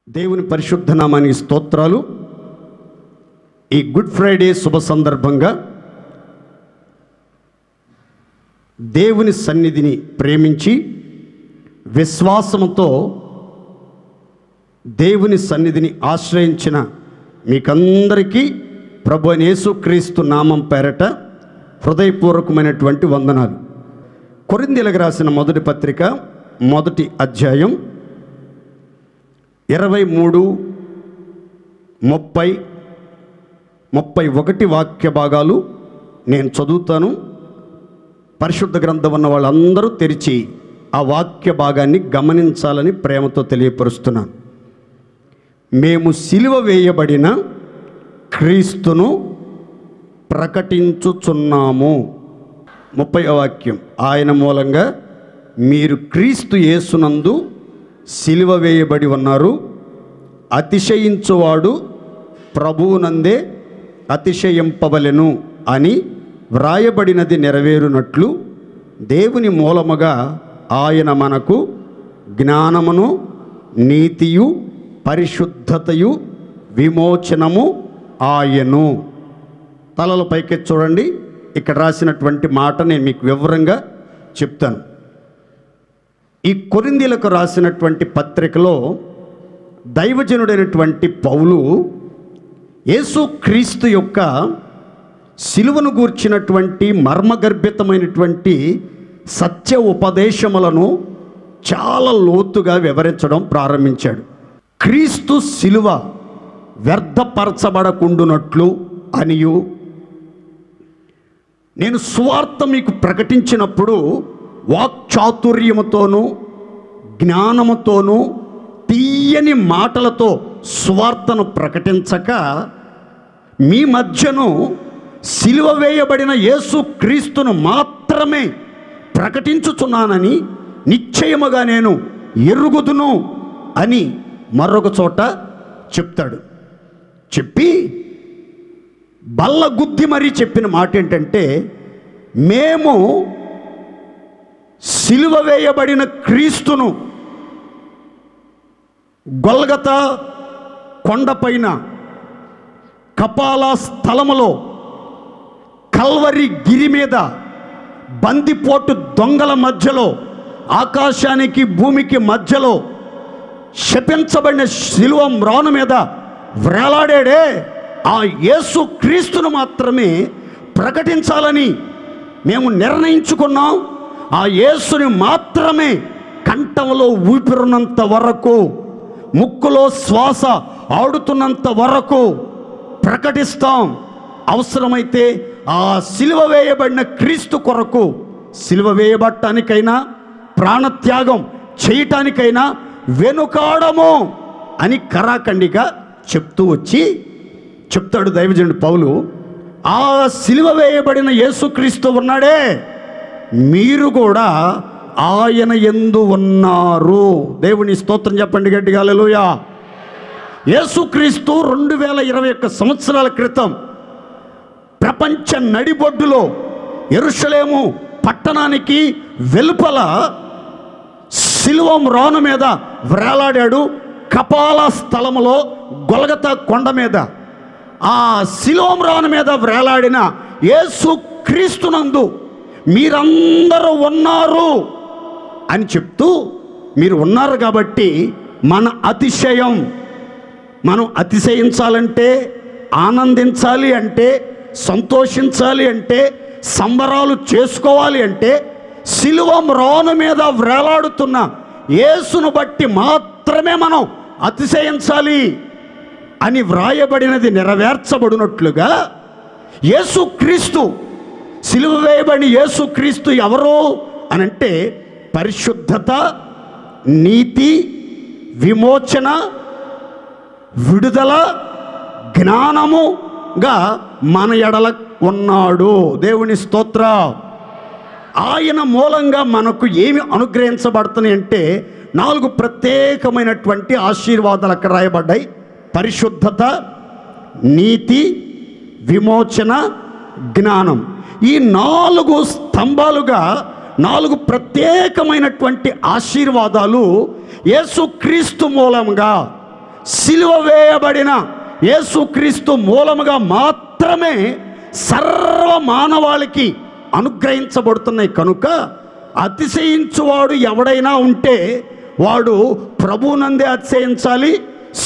దేవుని పరిశుద్ధ నామానికి స్తోత్రాలు. ఈ గుడ్ ఫ్రైడే శుభ సందర్భంగా దేవుని సన్నిధిని ప్రేమించి విశ్వాసముతో దేవుని సన్నిధిని ఆశ్రయించిన మీకందరికీ ప్రభువైన యేసుక్రీస్తు నామం పేరట హృదయపూర్వకమైనటువంటి వందనాలు. కొరింథీయులకు రాసిన మొదటి పత్రిక మొదటి అధ్యాయం 23, 30, 31 వాక్య భాగాలు నేను చదువుతాను. పరిశుద్ధ గ్రంథం ఉన్న వాళ్ళందరూ తెరిచి ఆ వాక్య భాగాన్ని గమనించాలని ప్రేమతో తెలియపరుస్తున్నాను. మేము సిలువ వేయబడిన క్రీస్తును ప్రకటించుచున్నాము. 30వ వాక్యం, ఆయన మూలంగా మీరు క్రీస్తు యేసునందు సిలువ వేయబడి ఉన్నారు. అతిశయించువాడు ప్రభువునందే అతిశయింపవలెను అని వ్రాయబడినది నెరవేరునట్లు దేవుని మూలముగా ఆయన మనకు జ్ఞానమును, నీతియు, పరిశుద్ధతయు, విమోచనము ఆయను. తలల పైకి చూడండి. ఇక్కడ రాసినటువంటి మాట నేను మీకు వివరంగా చెప్తాను. ఈ కొరింథీయులకు రాసినటువంటి పత్రికలో దైవజనుడైనటువంటి పౌలు యేసుక్రీస్తు యొక్క సిలువను గూర్చినటువంటి మర్మగర్భితమైనటువంటి సత్య ఉపదేశములను చాలా లోతుగా వివరించడం ప్రారంభించాడు. క్రీస్తు సిలువ వ్యర్థపరచబడకుండునట్లు అనియు, నేను సువార్త మీకు ప్రకటించినప్పుడు వాక్చాతుర్యముతోనూ జ్ఞానముతోనూ తీయని మాటలతో సువార్తను ప్రకటించక మీ మధ్యను సిలువ వేయబడిన యేసు క్రీస్తును మాత్రమే ప్రకటించుచున్నానని నిశ్చయముగా నేను ఎరుగుదును అని మరొక చోట చెప్తాడు. చెప్పి బల్లగుద్ది మరీ చెప్పిన మాట ఏంటంటే, మేము సిలువ వేయబడిన క్రీస్తును గొల్గతా కొండపైన, కపాల స్థలములో, కల్వరి గిరి మీద, బందిపోటు దొంగల మధ్యలో, ఆకాశానికి భూమికి మధ్యలో శపించబడిన సిలువ మ్రాను మీద వ్రేలాడాడే ఆ యేసు క్రీస్తును మాత్రమే ప్రకటించాలని మేము నిర్ణయించుకున్నాం. ఆ యేసుని మాత్రమే కంఠంలో ఊపిరున్నంత వరకు, ముక్కులో శ్వాస ఆడుతున్నంత వరకు ప్రకటిస్తాం. అవసరమైతే ఆ సిలువ వేయబడిన క్రీస్తు కొరకు సిలువ వేయబడటానికైనా, ప్రాణత్యాగం చేయటానికైనా వెనుకాడము అని కరాఖండిగా చెప్తూ వచ్చి చెప్తాడు దైవజనుడు పౌలు. ఆ సిలువ వేయబడిన యేసుక్రీస్తు ఉన్నాడే, మీరు కూడా ఆయన యందు ఉన్నారు. దేవుని స్తోత్రం చెప్పండి గట్టిగా హల్లెలూయా. యేసుక్రీస్తు 2021 సంవత్సరాల క్రితం ప్రపంచ నడిబొడ్డులో యెరూషలేము పట్టణానికి వెలుపల సిలువ మ్రాను మీద వ్రేలాడాడు. కపాల స్థలములో గొల్గతా కొండ మీద ఆ సిలువ మ్రాను మీద వ్రేలాడిన యేసు క్రీస్తునందు మీరందరూ ఉన్నారు అని చెప్తూ, మీరు ఉన్నారు కాబట్టి మన అతిశయం, మనం అతిశయించాలంటే, ఆనందించాలి అంటే, సంతోషించాలి అంటే, సంబరాలు చేసుకోవాలి అంటే సిలువ మ్రాను మీద వ్రేలాడుతున్న యేసును బట్టి మాత్రమే మనం అతిశయించాలి అని వ్రాయబడినది నెరవేర్చబడినట్లుగా యేసుక్రీస్తు, సిలువ వేయబడిన యేసుక్రీస్తు ఎవరు అనంటే పరిశుద్ధత, నీతి, విమోచన, విడుదల, జ్ఞానముగా మన ఎడల ఉన్నాడు. దేవుని స్తోత్రం. ఆయన మూలంగా మనకు ఏమి అనుగ్రహించబడుతున్నాయి అంటే 4 ప్రత్యేకమైనటువంటి ఆశీర్వాదాలు అక్కడ రాయబడ్డాయి. పరిశుద్ధత, నీతి, విమోచన, జ్ఞానం. ఈ 4 స్తంభాలుగా 4 ప్రత్యేకమైనటువంటి ఆశీర్వాదాలు యేసుక్రీస్తు మూలంగా సిలువ వేయబడిన యేసుక్రీస్తు మూలముగా మాత్రమే సర్వ మానవాళికి అనుగ్రహించబడుతున్నాయి కనుక అతిశయించువాడు ఎవడైనా ఉంటే వాడు ప్రభువునందే అతిశయించాలి,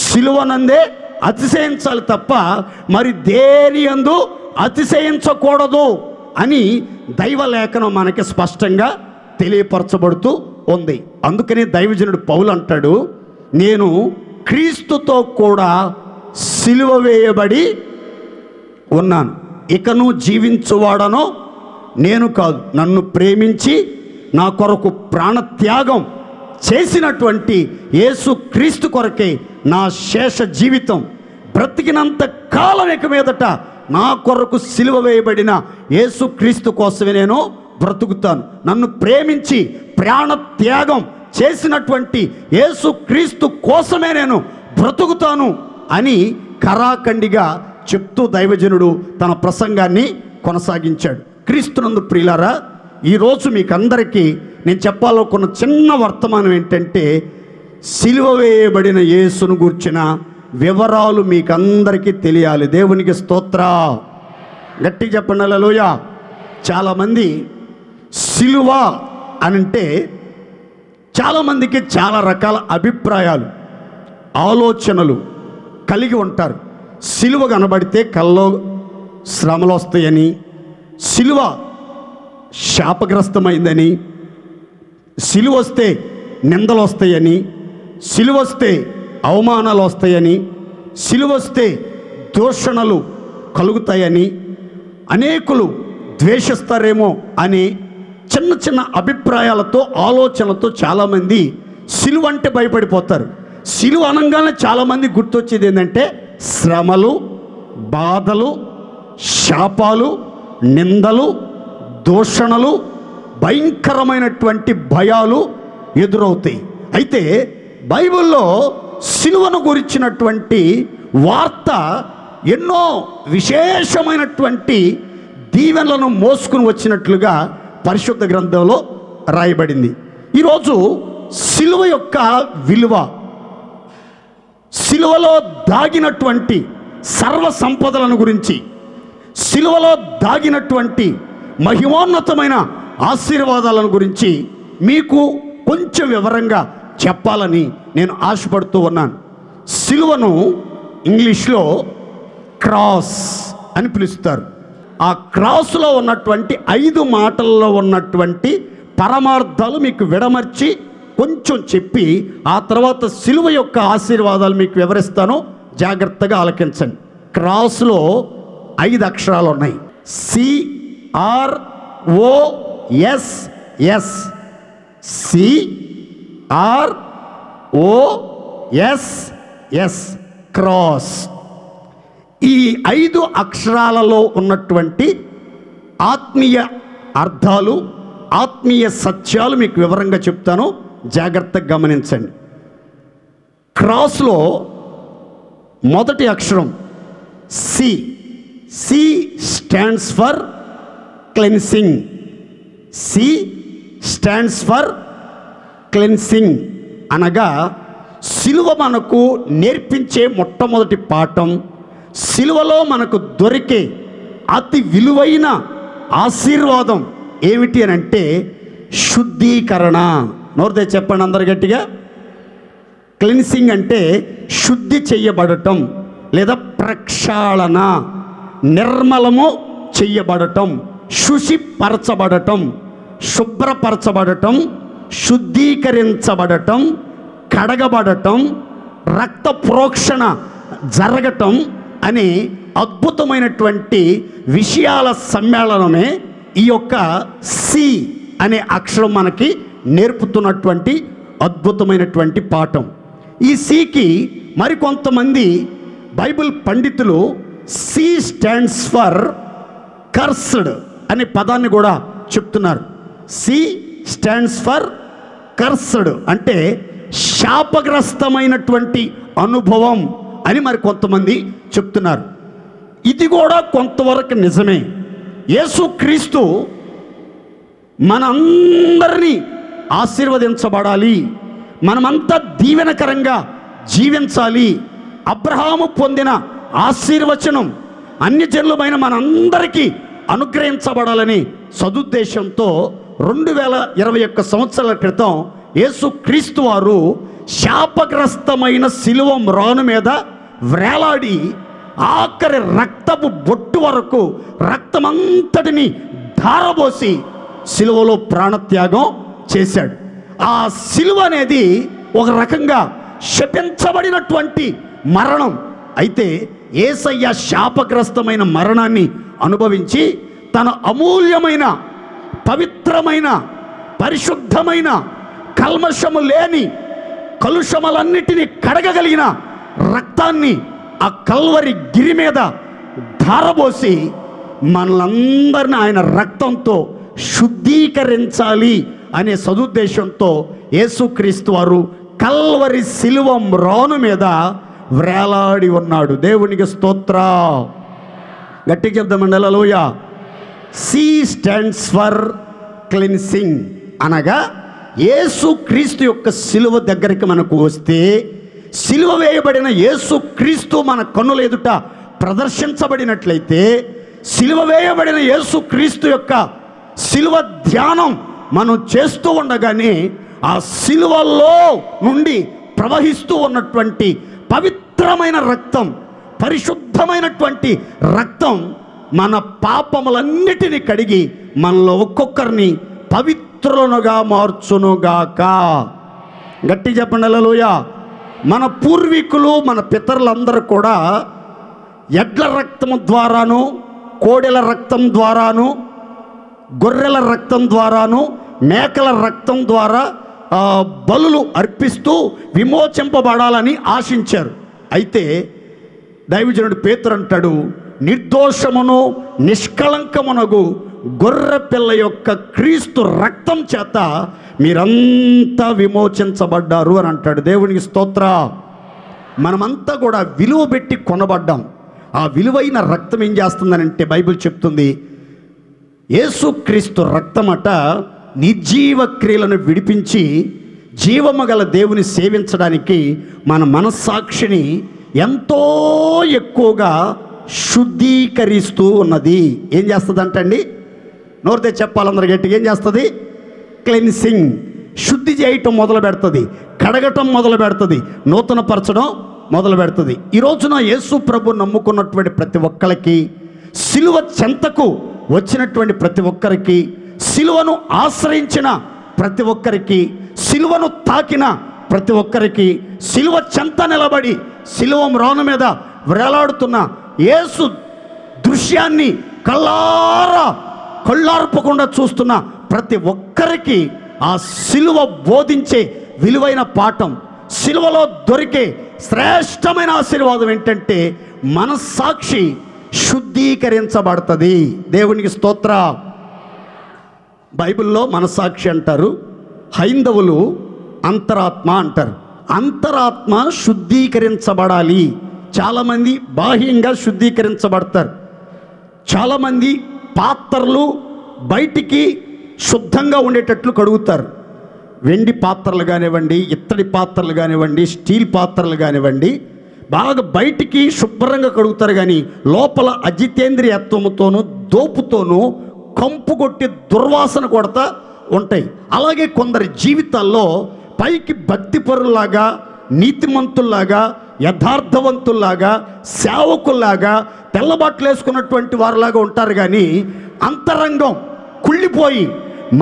సిలువనందే అతిశయించాలి తప్ప మరి దేని యందు అతిశయించకూడదు అని దైవలేఖనం మనకి స్పష్టంగా తెలియపరచబడుతూ ఉంది. అందుకని దైవజనుడు పౌలు అంటాడు, నేను క్రీస్తుతో కూడా సిలువ వేయబడి ఉన్నాను, ఇకను జీవించువాడనో నేను కాదు, నన్ను ప్రేమించి నా కొరకు ప్రాణత్యాగం చేసినటువంటి యేసు క్రీస్తు కొరకే నా శేష జీవితం, బ్రతికినంత కాలం ఇక మీదట నా కొరకు సిలువ వేయబడిన యేసు క్రీస్తు కోసమే నేను బ్రతుకుతాను, నన్ను ప్రేమించి ప్రాణత్యాగం చేసినటువంటి యేసు క్రీస్తు కోసమే నేను బ్రతుకుతాను అని కరాఖండిగా చెప్తూ దైవజనుడు తన ప్రసంగాన్ని కొనసాగించాడు. క్రీస్తునందు ప్రియులారా, ఈరోజు మీకు అందరికీ నేను చెప్పాలనుకున్న చిన్న వర్తమానం ఏంటంటే, సిలువ వేయబడిన యేసును గూర్చిన వివరాలు మీకు అందరికీ తెలియాలి. దేవునికి స్తోత్ర, గట్టిగా చెప్పండి హల్లెలూయా. చాలామంది సిలువ అనంటే చాలామందికి చాలా రకాల అభిప్రాయాలు, ఆలోచనలు కలిగి ఉంటారు. సిలువ కనబడితే కల్లో శ్రమలు వస్తాయని, సిలువ శాపగ్రస్తమైందని, సిలువ వస్తే నిందలు వస్తాయని, సిలువ వస్తే అవమానాలు వస్తాయని, సిలువ వస్తే దూషణలు కలుగుతాయని, అనేకులు ద్వేషిస్తారేమో అని చిన్న చిన్న అభిప్రాయాలతో ఆలోచనలతో చాలామంది సిలువ అంటే భయపడిపోతారు. సిలువ అనగానే చాలామంది గుర్తొచ్చేది ఏంటంటే శ్రమలు, బాధలు, శాపాలు, నిందలు, దూషణలు, భయంకరమైనటువంటి భయాలు ఎదురవుతాయి. అయితే బైబిల్లో సిలువను గురించినటువంటి వార్త ఎన్నో విశేషమైనటువంటి దీవెనలను మోసుకుని వచ్చినట్లుగా పరిశుద్ధ గ్రంథంలో రాయబడింది. ఈరోజు సిలువ యొక్క విలువ, సిలువలో దాగినటువంటి సర్వ సంపదలను గురించి, సిలువలో దాగినటువంటి మహిమోన్నతమైన ఆశీర్వాదాలను గురించి మీకు కొంచెం వివరంగా చెప్పాలని నేను ఆశపడుతూ ఉన్నాను. సిలువను ఇంగ్లీష్లో క్రాస్ అని పిలుస్తారు. ఆ క్రాస్లో ఉన్నటువంటి 5 మాటల్లో ఉన్నటువంటి పరమార్థాలు మీకు విడమర్చి కొంచెం చెప్పి ఆ తర్వాత సిలువ యొక్క ఆశీర్వాదాలు మీకు వివరిస్తాను, జాగ్రత్తగా ఆలకించండి. క్రాస్లో 5 అక్షరాలు ఉన్నాయి. CROSS, CROSS, cross. ఈ 5 అక్షరాలలో ఉన్నటువంటి ఆత్మీయ అర్థాలు, ఆత్మీయ సత్యాలు మీకు వివరంగా చెప్తాను, జాగ్రత్తగా గమనించండి. క్రాస్లో మొదటి అక్షరం C. C stands for cleansing. C stands for cleansing అనగా సిలువ మనకు నేర్పించే మొట్టమొదటి పాఠం, సిలువలో మనకు దొరికే అతి విలువైన ఆశీర్వాదం ఏమిటి అని అంటే శుద్ధీకరణ. నోరుదే చెప్పండి అందరు గట్టిగా. క్లెన్సింగ్ అంటే శుద్ధి చెయ్యబడటం లేదా ప్రక్షాళన, నిర్మలము చెయ్యబడటం, శుచిపరచబడటం, శుభ్రపరచబడటం, శుద్ధీకరించబడటం, కడగబడటం, రక్త ప్రోక్షణ జరగటం అనే అద్భుతమైనటువంటి విషయాల సమ్మేళనమే ఈ యొక్క సి అనే అక్షరం మనకి నేర్పుతున్నటువంటి అద్భుతమైనటువంటి పాఠం. ఈ సికి మరికొంతమంది బైబిల్ పండితులు సి స్టాండ్స్ ఫర్ కర్స్డ్ అనే పదాన్ని కూడా చెప్తున్నారు. సి స్టాండ్స్ ఫర్ కర్స్డ్ అంటే శాపగ్రస్తమైనటువంటి అనుభవం అని మరి కొంతమంది చెప్తున్నారు. ఇది కూడా కొంతవరకు నిజమే. యేసుక్రీస్తు మనందరినీ ఆశీర్వదించబడాలి, మనమంతా దీవెనకరంగా జీవించాలి అబ్రహాము పొందిన ఆశీర్వచనం అన్యజనులమైన మనందరికీ అనుగ్రహించబడాలని సదుద్దేశంతో 2021 సంవత్సరాల క్రితం యేసుక్రీస్తు వారు శాపగ్రస్తమైన శిలువ మ్రాను మీద వ్రేలాడి ఆఖరి రక్తపు బొట్టు వరకు రక్తమంతటిని ధారబోసి శిలువలో ప్రాణత్యాగం చేశాడు. ఆ శిలువ అనేది ఒక రకంగా శపించబడినటువంటి మరణం. అయితే యేసయ్య శాపగ్రస్తమైన మరణాన్ని అనుభవించి తన అమూల్యమైన, పవిత్రమైన, పరిశుద్ధమైన, కల్మషము లేని, కలుషములన్నిటినీ కడగగలిగిన రక్తాన్ని ఆ కల్వరి గిరి మీద ధారబోసి మనలందరినీ ఆయన రక్తంతో శుద్ధీకరించాలి అనే సదుద్దేశంతో యేసుక్రీస్తు వారు కల్వరి శిలువ మ్రాను మీద వ్రేలాడి ఉన్నాడు. దేవునికి స్తోత్రం. గట్టిగా చెప్దామండి హల్లెలూయా. సి స్టాండ్స్ ఫర్ క్లెన్సింగ్ అనగా యేసుక్రీస్తు యొక్క శిలువ దగ్గరికి మనకు వస్తే, శిలువ వేయబడిన యేసుక్రీస్తు మన కన్నుల ఎదుట ప్రదర్శించబడినట్లయితే, శిలువ వేయబడిన యేసుక్రీస్తు యొక్క శిలువ ధ్యానం మనం చేస్తూ ఉండగానే ఆ శిలువలో నుండి ప్రవహిస్తూ ఉన్నటువంటి పవిత్రమైన రక్తం, పరిశుద్ధమైనటువంటి రక్తం మన పాపములన్నిటినీ కడిగి మనలో ఒక్కొక్కరిని పవిత్రులుగా మార్చునుగాక. గట్టి చెప్పండి హల్లెలూయా. మన పూర్వీకులు, మన పితరులందరూ కూడా ఎడ్ల రక్తం ద్వారాను, కోడెల రక్తం ద్వారాను, గొర్రెల రక్తం ద్వారాను, మేకల రక్తం ద్వారా బలులు అర్పిస్తూ విమోచింపబడాలని ఆశించారు. అయితే దైవజనుడు పేతురు అంటాడు, నిర్దోషమును నిష్కళంకమునగు గొర్రె పిల్ల యొక్క క్రీస్తు రక్తం చేత మీరంతా విమోచించబడ్డారు అని అంటాడు. దేవునికి స్తోత్రం. మనమంతా కూడా విలువ పెట్టి కొనబడ్డాం. ఆ విలువైన రక్తం ఏం చేస్తుందనంటే బైబిల్ చెప్తుంది, యేసుక్రీస్తు రక్తమట నిర్జీవ క్రియలను విడిపించి జీవము గల దేవుని సేవించడానికి మన మనస్సాక్షిని ఎంతో ఎక్కువగా శుద్ధీకరిస్తూ ఉన్నది. ఏం చేస్తుంది అంటండి? నోరితే చెప్పాలందరూ గట్టిగా. ఏం చేస్తుంది? క్లెన్సింగ్, శుద్ధి చేయటం మొదలు పెడుతుంది, కడగటం మొదలు పెడుతుంది, నూతనపరచడం మొదలు పెడుతుంది. ఈ రోజున యేసు ప్రభు నమ్ముకున్నటువంటి ప్రతి ఒక్కరికి, సిలువ చెంతకు వచ్చినటువంటి ప్రతి ఒక్కరికి, సిలువను ఆశ్రయించిన ప్రతి ఒక్కరికి, సిలువను తాకిన ప్రతి ఒక్కరికి, సిలువ చెంత నిలబడి సిలువ మ్రాను మీద వేలాడుతున్న యేసు దృశ్యాన్ని కళ్ళార్పకుండా చూస్తున్న ప్రతి ఒక్కరికి ఆ సిలువ బోధించే విలువైన పాఠం, సిలువలో దొరికే శ్రేష్టమైన ఆశీర్వాదం ఏంటంటే మనస్సాక్షి శుద్ధీకరించబడుతుంది. దేవునికి స్తోత్రం. బైబిల్లో మనస్సాక్షి అంటారు, హైందవులు అంతరాత్మ అంటారు. అంతరాత్మ శుద్ధీకరించబడాలి. చాలామంది బాహ్యంగా శుద్ధీకరించబడతారు. చాలామంది పాత్రలు బయటికి శుద్ధంగా ఉండేటట్లు కడుగుతారు. వెండి పాత్రలు కానివ్వండి, ఇత్తడి పాత్రలు కానివ్వండి, స్టీల్ పాత్రలు కానివ్వండి, బాగా బయటికి శుభ్రంగా కడుగుతారు. కానీ లోపల అజితేంద్రియత్వముతోనూ దోపుతోనూ కంపు కొట్టి దుర్వాసన కొడతా ఉంటాయి. అలాగే కొందరి జీవితాల్లో పైకి భక్తిపరులాగా, నీతిమంతుల్లాగా, యథార్థవంతుల్లాగా, సేవకుల్లాగా, తెల్లబట్టలు వేసుకున్నటువంటి వారిలాగా ఉంటారు. కానీ అంతరంగం కుళ్ళిపోయి,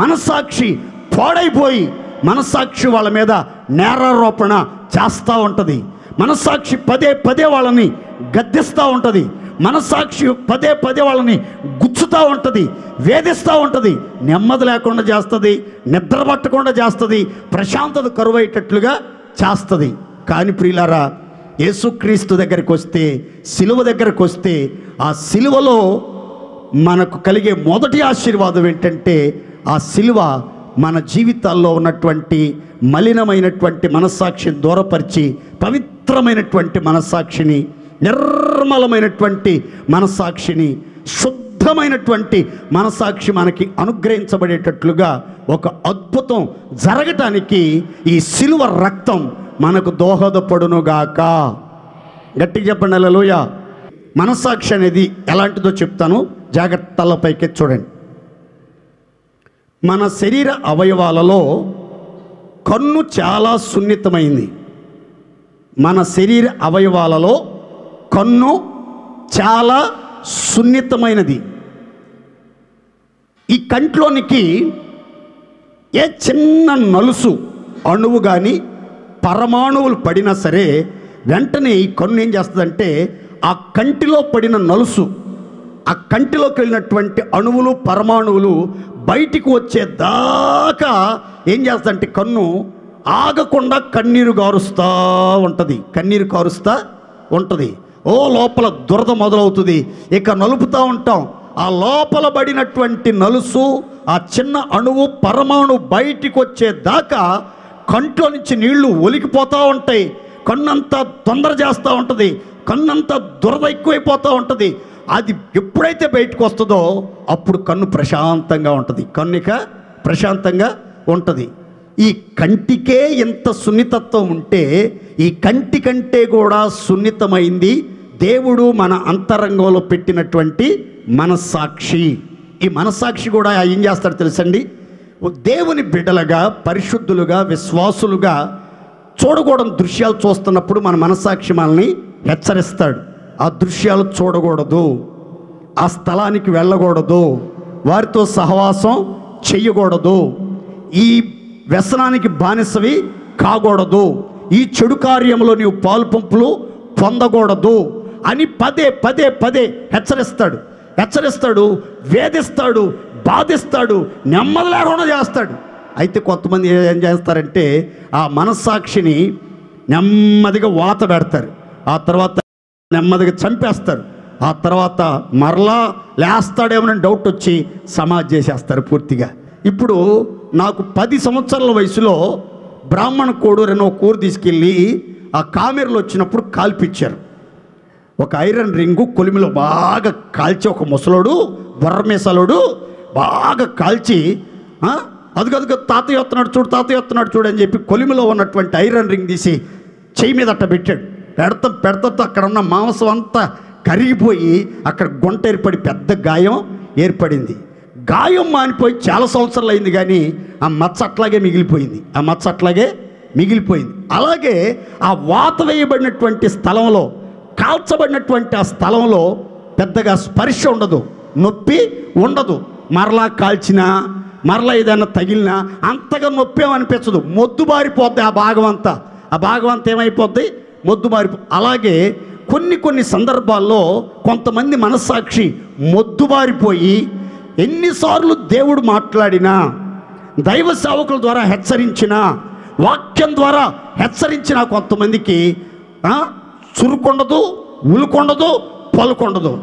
మనస్సాక్షి పాడైపోయి, మనస్సాక్షి వాళ్ళ మీద నేరారోపణ చేస్తూ ఉంటుంది. మనస్సాక్షి పదే పదే వాళ్ళని గద్దిస్తూ ఉంటుంది. మనస్సాక్షి పదే పదే వాళ్ళని గుచ్చుతూ ఉంటుంది, వేధిస్తూ ఉంటుంది, నెమ్మది లేకుండా చేస్తుంది, నిద్ర పట్టకుండా చేస్తుంది, ప్రశాంతత కరువయ్యేటట్లుగా చేస్తుంది. కానీ ప్రియులారా, యేసుక్రీస్తు దగ్గరికి వస్తే, సిలువ దగ్గరికి వస్తే, ఆ సిలువలో మనకు కలిగే మొదటి ఆశీర్వాదం ఏంటంటే ఆ సిలువ మన జీవితాల్లో ఉన్నటువంటి మలినమైనటువంటి మనస్సాక్షిని దూరపరిచి పవిత్రమైనటువంటి మనస్సాక్షిని, నిర్మలమైనటువంటి మనస్సాక్షిని, శుద్ధమైనటువంటి మనస్సాక్షి మనకి అనుగ్రహించబడేటట్లుగా ఒక అద్భుతం జరగటానికి ఈ సిలువ రక్తం మనకు దోహదపడునుగాక. గట్టిగా చెప్పండి హల్లెలూయా. మనస్సాక్షి అనేది ఎలాంటిదో చెప్తాను, జాగ్రత్తల పైకి చూడండి. మన శరీర అవయవాలలో కన్ను చాలా సున్నితమైంది. మన శరీర అవయవాలలో కన్ను చాలా సున్నితమైనది. ఈ కంట్లోనికి ఏ చిన్న నలుసు అణువు కానీ పరమాణువులు పడినా సరే వెంటనే ఈ కన్ను ఏం చేస్తుందంటే ఆ కంటిలో పడిన నలుసు, ఆ కంటిలోకి వెళ్ళినటువంటి అణువులు పరమాణువులు బయటికి వచ్చేదాకా ఏం చేస్తుందంటే కన్ను ఆగకుండా కన్నీరు కారుస్తూ ఉంటుంది, కన్నీరు కారుస్తూ ఉంటుంది. లోపల దురద మొదలవుతుంది. ఇక నలుపుతూ ఉంటాం. ఆ లోపల పడినటువంటి నలుసు, ఆ చిన్న అణువు పరమాణు బయటికి వచ్చేదాకా కంట్లో నుంచి నీళ్లు ఒలికిపోతూ ఉంటాయి. కన్నంతా తొందర చేస్తూ ఉంటుంది, కన్నంతా దురద ఎక్కువైపోతూ ఉంటుంది. అది ఎప్పుడైతే బయటకు వస్తుందో అప్పుడు కన్ను ప్రశాంతంగా ఉంటుంది, కన్నిక ప్రశాంతంగా ఉంటుంది. ఈ కంటికే ఎంత సున్నితత్వం ఉంటే ఈ కంటి కంటే కూడా సున్నితమైంది దేవుడు మన అంతరంగంలో పెట్టినటువంటి మనస్సాక్షి. ఈ మనస్సాక్షి కూడా ఏం చేస్తాడు తెలుసండి, దేవుని బిడ్డలుగా పరిశుద్ధులుగా విశ్వాసులుగా చూడకూడని దృశ్యాలు చూస్తున్నప్పుడు మన మనస్సాక్షి మనల్ని హెచ్చరిస్తాడు. ఆ దృశ్యాలు చూడకూడదు, ఆ స్థలానికి వెళ్ళకూడదు, వారితో సహవాసం చెయ్యకూడదు, ఈ వ్యసనానికి బానిసవి కాకూడదు, ఈ చెడు కార్యంలో నీవు పాలు పంపులు పొందకూడదు అని పదే పదే పదే హెచ్చరిస్తాడు, వేధిస్తాడు, బాధిస్తాడు, నెమ్మది లేకుండా చేస్తాడు. అయితే కొంతమంది ఏం చేస్తారంటే ఆ మనస్సాక్షిని నెమ్మదిగా వాత పెడతారు, ఆ తర్వాత నెమ్మదిగా చంపేస్తారు, ఆ తర్వాత మరలా లేస్తాడేమోనని డౌట్ వచ్చి సమాధి చేసేస్తారు పూర్తిగా. ఇప్పుడు నాకు 10 సంవత్సరాల వయసులో బ్రాహ్మణ కోడూరు అనే ఒక కూర తీసుకెళ్ళి ఆ కామెరలు వచ్చినప్పుడు కాల్పిచ్చారు. ఒక ఐరన్ రింగు కొలిమిలో బాగా కాల్చి ఒక ముసలోడు బొర్రమేసలోడు బాగా కాల్చి అదుగదుగు తాతయ్య వస్తున్నాడు చూడు అని చెప్పి కొలిమిలో ఉన్నటువంటి ఐరన్ రింగ్ తీసి చెయ్యి మీద అట్ట పెట్టాడు. పెడతంతో అక్కడ ఉన్న మాంసం అంతా కరిగిపోయి అక్కడ గుంట ఏర్పడి పెద్ద గాయం ఏర్పడింది. గాయం మానిపోయి చాలా సంవత్సరాలు అయింది, కానీ ఆ మచ్చ అట్లాగే మిగిలిపోయింది. అలాగే ఆ వాత వేయబడినటువంటి స్థలంలో, కాల్చబడినటువంటి ఆ స్థలంలో పెద్దగా స్పర్శ ఉండదు, నొప్పి ఉండదు. మరలా కాల్చినా మరలా ఏదైనా తగిలినా అంతగా నొప్పి ఏమనిపించదు, మొద్దుబారిపోద్ది ఆ భాగం అంతా ఏమైపోద్ది, మొద్దుబారిపో. అలాగే కొన్ని సందర్భాల్లో కొంతమంది మనస్సాక్షి మొద్దుబారిపోయి ఎన్నిసార్లు దేవుడు మాట్లాడినా, దైవ సేవకుల ద్వారా హెచ్చరించినా, వాక్యం ద్వారా హెచ్చరించినా కొంతమందికి చురుకుండదు, ఉలుకొండదు, పలుకొండదు.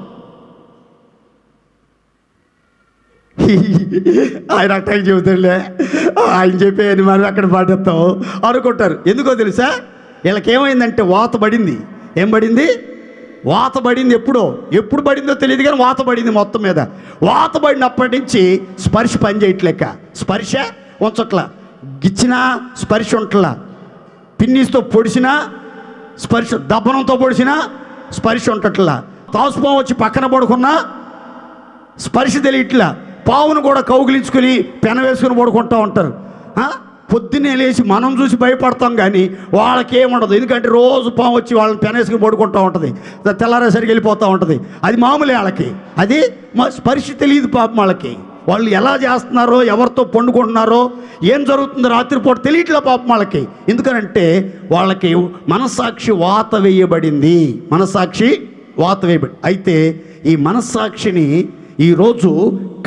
ఆయన అట్టాకి చెబుతాడులే, ఆయన చెప్పేది మనం అక్కడ పాటిస్తాం అనుకుంటారు. ఎందుకో తెలుసా, వీళ్ళకేమైందంటే వాత పడింది. ఏం పడింది? వాత పడింది. ఎప్పుడు పడిందో తెలియదు, కానీ వాత పడింది మొత్తం మీద. వాత పడినప్పటి నుంచి స్పర్శ పని చేయట్లేక, స్పర్శ ఉంచట్లా, గిచ్చినా స్పర్శ ఉంటలా, పిన్నీస్తో పొడిచినా స్పర్శ, దబ్బనంతో పొడిచినా స్పర్శ ఉంటట్లా, తాసుపాము వచ్చి పక్కన పడుకున్నా స్పర్శ తెలియట్లా, పావును కూడా కౌగిలించుకొని పెన వేసుకుని పడుకుంటూ ఉంటారు. పొద్దున్నే లేచి మనం చూసి భయపడతాం, కానీ వాళ్ళకి ఏముండదు. ఎందుకంటే రోజు పాము వచ్చి వాళ్ళని పెనేసుకుని పడుకుంటూ ఉంటుంది, తెల్లారేసరికి వెళ్ళిపోతూ ఉంటుంది. అది మామూలే వాళ్ళకి, అది స్పర్శ తెలియదు పాపం వాళ్ళకి. వాళ్ళు ఎలా చేస్తున్నారో, ఎవరితో పండుకుంటున్నారో, ఏం జరుగుతుందో రాత్రిపూట తెలియట్లే పాపం వాళ్ళకి. ఎందుకనంటే వాళ్ళకి మనస్సాక్షి వాత వేయబడింది. అయితే ఈ మనస్సాక్షిని ఈరోజు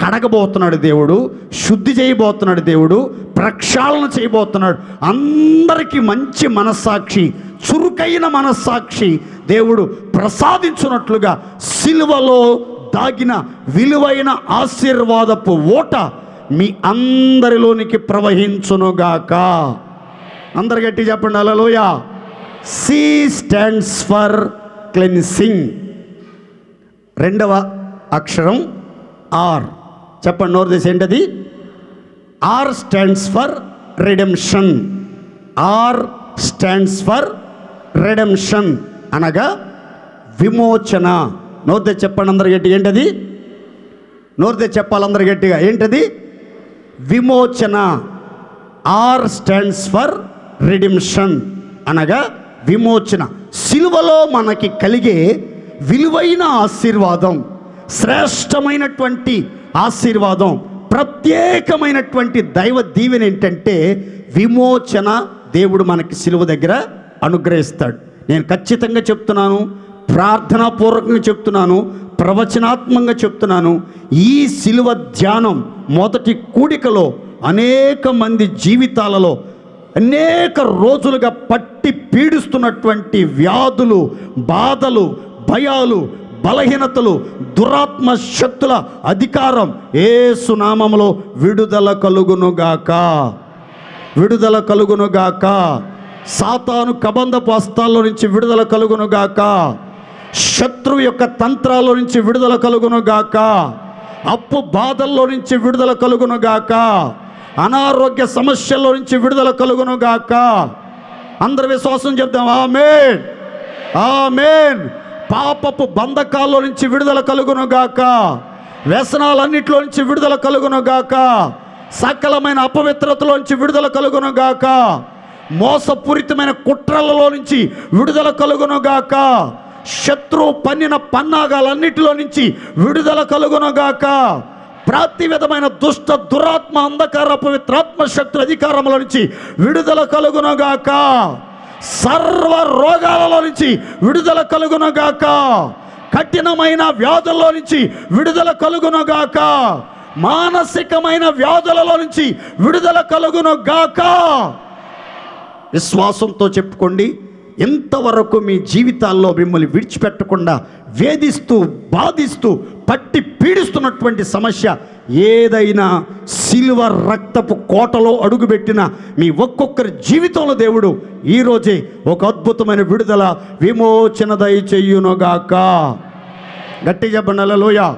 కడగబోతున్నాడు దేవుడు, శుద్ధి చేయబోతున్నాడు దేవుడు, ప్రక్షాళన చేయబోతున్నాడు. అందరికీ మంచి మనస్సాక్షి, చురుకైన మనస్సాక్షి దేవుడు ప్రసాదించున్నట్లుగా సిలువలో దాగిన విలువైన ఆశీర్వాదపు ఓట మీ అందరిలోనికి ప్రవహించునుగాక. అందరు గట్టి చెప్పండి hallelujah. C stands for cleansing. రెండవ అక్షరం ఆర్. చెప్పండి నోరు తీసి, ఏంటది? R stands for redemption. R stands for redemption అనగా విమోచన. నోరుతే చెప్పండి అందరు గట్టిగా, ఏంటది? నోరుతే చెప్పాలి అందరు గట్టిగా, ఏంటది? విమోచన. ఆర్ స్టాండ్స్ ఫర్ రిడిమ్షన్, అనగా విమోచన. సిలువలో మనకి కలిగే విలువైన ఆశీర్వాదం, శ్రేష్టమైనటువంటి ఆశీర్వాదం, ప్రత్యేకమైనటువంటి దైవ దీవెన ఏంటంటే విమోచన. దేవుడు మనకి సిలువ దగ్గర అనుగ్రహిస్తాడు. నేను ఖచ్చితంగా చెప్తున్నాను, ప్రార్థనాపూర్వకంగా చెప్తున్నాను, ప్రవచనాత్మకంగా చెప్తున్నాను. ఈ సిలువ ధ్యానం మొదటి కూడికలో అనేక మంది జీవితాలలో అనేక రోజులుగా పట్టి పీడిస్తున్నటువంటి వ్యాధులు, బాధలు, భయాలు, బలహీనతలు, దురాత్మ శక్తుల అధికారం యేసు నామములో విడుదల కలుగునుగాక, విడుదల కలుగునుగాక. సాతాను కబంధపు హస్తాల్లో నుంచి విడుదల కలుగునుగాక. శత్రువు యొక్క తంత్రాల్లో నుంచి విడుదల కలుగునుగాక. అప్పు బాధల్లో నుంచి విడుదల కలుగునుగాక. అనారోగ్య సమస్యల్లో నుంచి విడుదల కలుగునుగాక. అందరి విశ్వాసం చెప్తాం, ఆమేన్, ఆమేన్. పాపపు బంధకాల్లో నుంచి విడుదల కలుగునుగాక. వ్యసనాలన్నిటిలో నుంచి విడుదల కలుగునుగాక. సకలమైన అపవిత్రతలో నుంచి విడుదల కలుగునుగాక. మోసపూరితమైన కుట్రలలో నుంచి విడుదల కలుగునుగాక. శత్రువు పన్నిన పన్నాగాలన్నిటిలో నుంచి విడుదల కలుగునుగాక. ప్రతి విధమైన దుష్ట దురాత్మ అంధకార పవిత్రాత్మ శక్తుల అధికారంలో నుంచి విడుదల కలుగునుగాక. సర్వ రోగాలలో నుంచి విడుదల కలుగునుగాక. కఠినమైన వ్యాధుల్లో నుంచి విడుదల కలుగునుగాక. మానసికమైన వ్యాధులలో నుంచి విడుదల కలుగునుగాక. విశ్వాసంతో చెప్పుకోండి. ఇంతవరకు మీ జీవితాల్లో మిమ్మల్ని విడిచిపెట్టకుండా వేధిస్తూ బాధిస్తూ పట్టి పీడిస్తున్నటువంటి సమస్య ఏదైనా సిలువ రక్తపు కోటలో అడుగుపెట్టిన మీ ఒక్కొక్కరి జీవితంలో దేవుడు ఈరోజే ఒక అద్భుతమైన విడుదల విమోచన దయచేయునుగాక. గట్టి చెప్పండి హల్లెలూయా.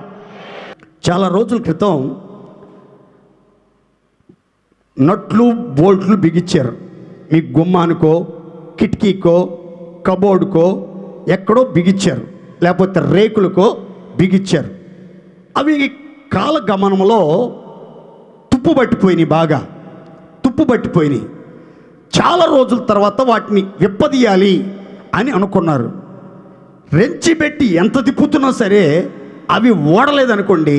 చాలా రోజుల క్రితం నట్లు బోల్ట్లు బిగించారు. మీ గుమ్మానికో, కిటికీకో, కబోర్డుకో ఎక్కడో బిగించారు, లేకపోతే రేకులకో బిగించారు. అవి కాలగమనంలో తుప్పు పట్టిపోయినాయి, బాగా తుప్పు పట్టిపోయినాయి. చాలా రోజుల తర్వాత వాటిని విప్పదీయాలి అని అనుకున్నారు. రెంచి పెట్టి ఎంత తిప్పుతున్నా సరే అవి ఓడలేదనుకోండి,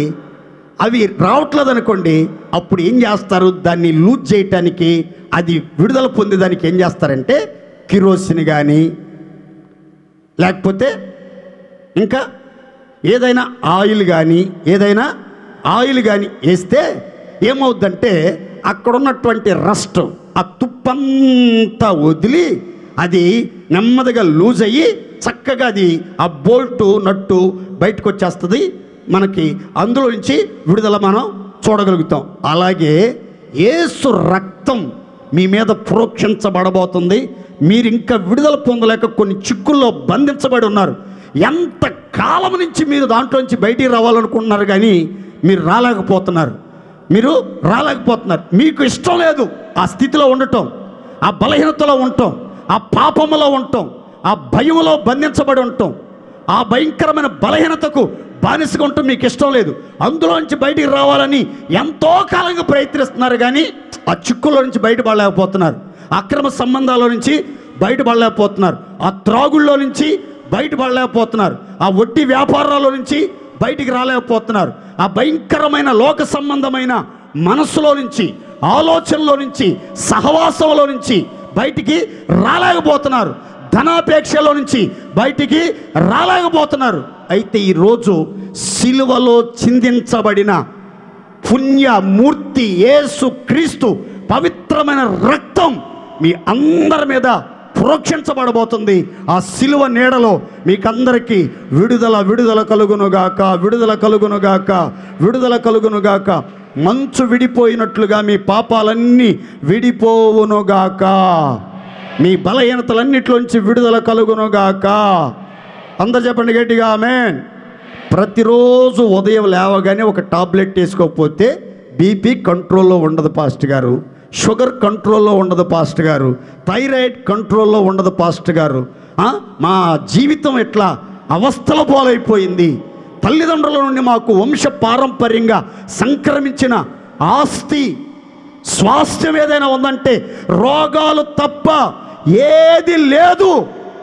అవి రావట్లేదనుకోండి, అప్పుడు ఏం చేస్తారు? దాన్ని లూజ్ చేయటానికి, అది విడుదల పొందేదానికి ఏం చేస్తారంటే కిరోసిన్ కానీ లేకపోతే ఇంకా ఏదైనా ఆయిల్ కానీ వేస్తే ఏమవుద్దంటే అక్కడ ఉన్నటువంటి రస్ట్, ఆ తుప్పంతా వదిలి అది నెమ్మదిగా లూజ్ అయ్యి చక్కగా అది ఆ బోల్టు నట్టు బయటకు వచ్చేస్తుంది. మనకి అందులో నుంచి విడుదల మనం చూడగలుగుతాం. అలాగే యేసు రక్తం మీ మీద ప్రోక్షించబడబోతుంది. మీరు ఇంకా విడుదల పొందలేక కొన్ని చిక్కుల్లో బంధించబడి ఉన్నారు. ఎంత కాలం నుంచి మీరు దాంట్లో నుంచి బయటికి రావాలనుకుంటున్నారు, కానీ మీరు రాలేకపోతున్నారు. మీకు ఇష్టం లేదు ఆ స్థితిలో ఉండటం, ఆ బలహీనతలో ఉండటం, ఆ పాపములో ఉండటం, ఆ భయంలో బంధించబడి ఉండటం, ఆ భయంకరమైన బలహీనతకు బానిసగా ఉండటం మీకు ఇష్టం లేదు. అందులోంచి బయటికి రావాలని ఎంతో కాలంగా ప్రయత్నిస్తున్నారు, కానీ ఆ చిక్కుల్లో నుంచి బయటపడలేకపోతున్నారు. అక్రమ సంబంధాల నుంచి బయటపడలేకపోతున్నారు. ఆ త్రాగుల్లో నుంచి బయటపడలేకపోతున్నారు. ఆ వడ్డీ వ్యాపారాల నుంచి బయటికి రాలేకపోతున్నారు. ఆ భయంకరమైన లోక సంబంధమైన మనస్సులో నుంచి, ఆలోచనలో నుంచి, సహవాసంలో నుంచి బయటికి రాలేకపోతున్నారు. ధనాపేక్షలో నుంచి బయటికి రాలేకపోతున్నారు. అయితే ఈరోజు సిలువలో చిందించబడిన పుణ్యమూర్తి యేసు క్రీస్తు పవిత్రమైన రక్తం మీ అందరి మీద ప్రోక్షించబడబోతుంది. ఆ సిలువ నీడలో మీకందరికీ విడుదల కలుగునుగాక, విడుదల కలుగునుగాక. మంచు విడిపోయినట్లుగా మీ పాపాలన్నీ విడిపోవునుగాక. మీ బలహీనతలన్నిటిలోంచి విడుదల కలుగునుగాక. అందరు చెప్పండి గట్టిగా ఆమేన్. ప్రతిరోజు ఉదయం లేవగానే ఒక టాబ్లెట్ వేసుకోకపోతే బీపీ కంట్రోల్లో ఉండదు పాస్టర్ గారు, షుగర్ కంట్రోల్లో ఉండదు పాస్టర్ గారు, థైరాయిడ్ కంట్రోల్లో ఉండదు పాస్టర్ గారు, మా జీవితం ఎట్లా అవస్థల పాలైపోయింది. తల్లిదండ్రుల నుండి మాకు వంశ పారంపర్యంగా సంక్రమించిన ఆస్తి స్వాస్థ్యం ఏదైనా ఉందంటే రోగాలు తప్ప ఏది లేదు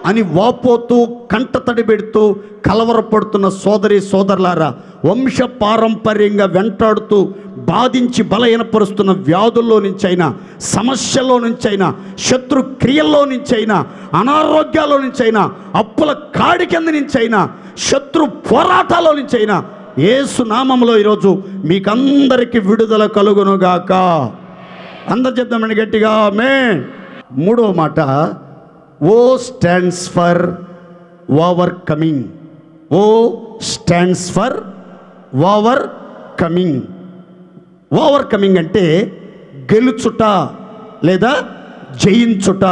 అని వాపోతూ కంటతడి పెడుతూ కలవరపడుతున్న సోదరి సోదరులారా, వంశ పారంపర్యంగా వెంటాడుతూ బాధించి బలహీనపరుస్తున్న వ్యాధుల్లో నుంచైనా, సమస్యల్లో నుంచైనా, శత్రు క్రియల్లో నుంచైనా, అనారోగ్యాల్లో నుంచైనా, అప్పుల కాడి కింద నుంచైనా, శత్రు పోరాటాల్లో నుంచైనా యేసు నామములో ఈరోజు మీకందరికీ విడుదల కలుగునుగాక. అందరు చెప్దామండి గట్టిగా ఆమేన్. మూడో మాట, ఓ stands for over coming. Oh stands for over coming. Over coming అంటే గెలుచుట లేదా జయించుట.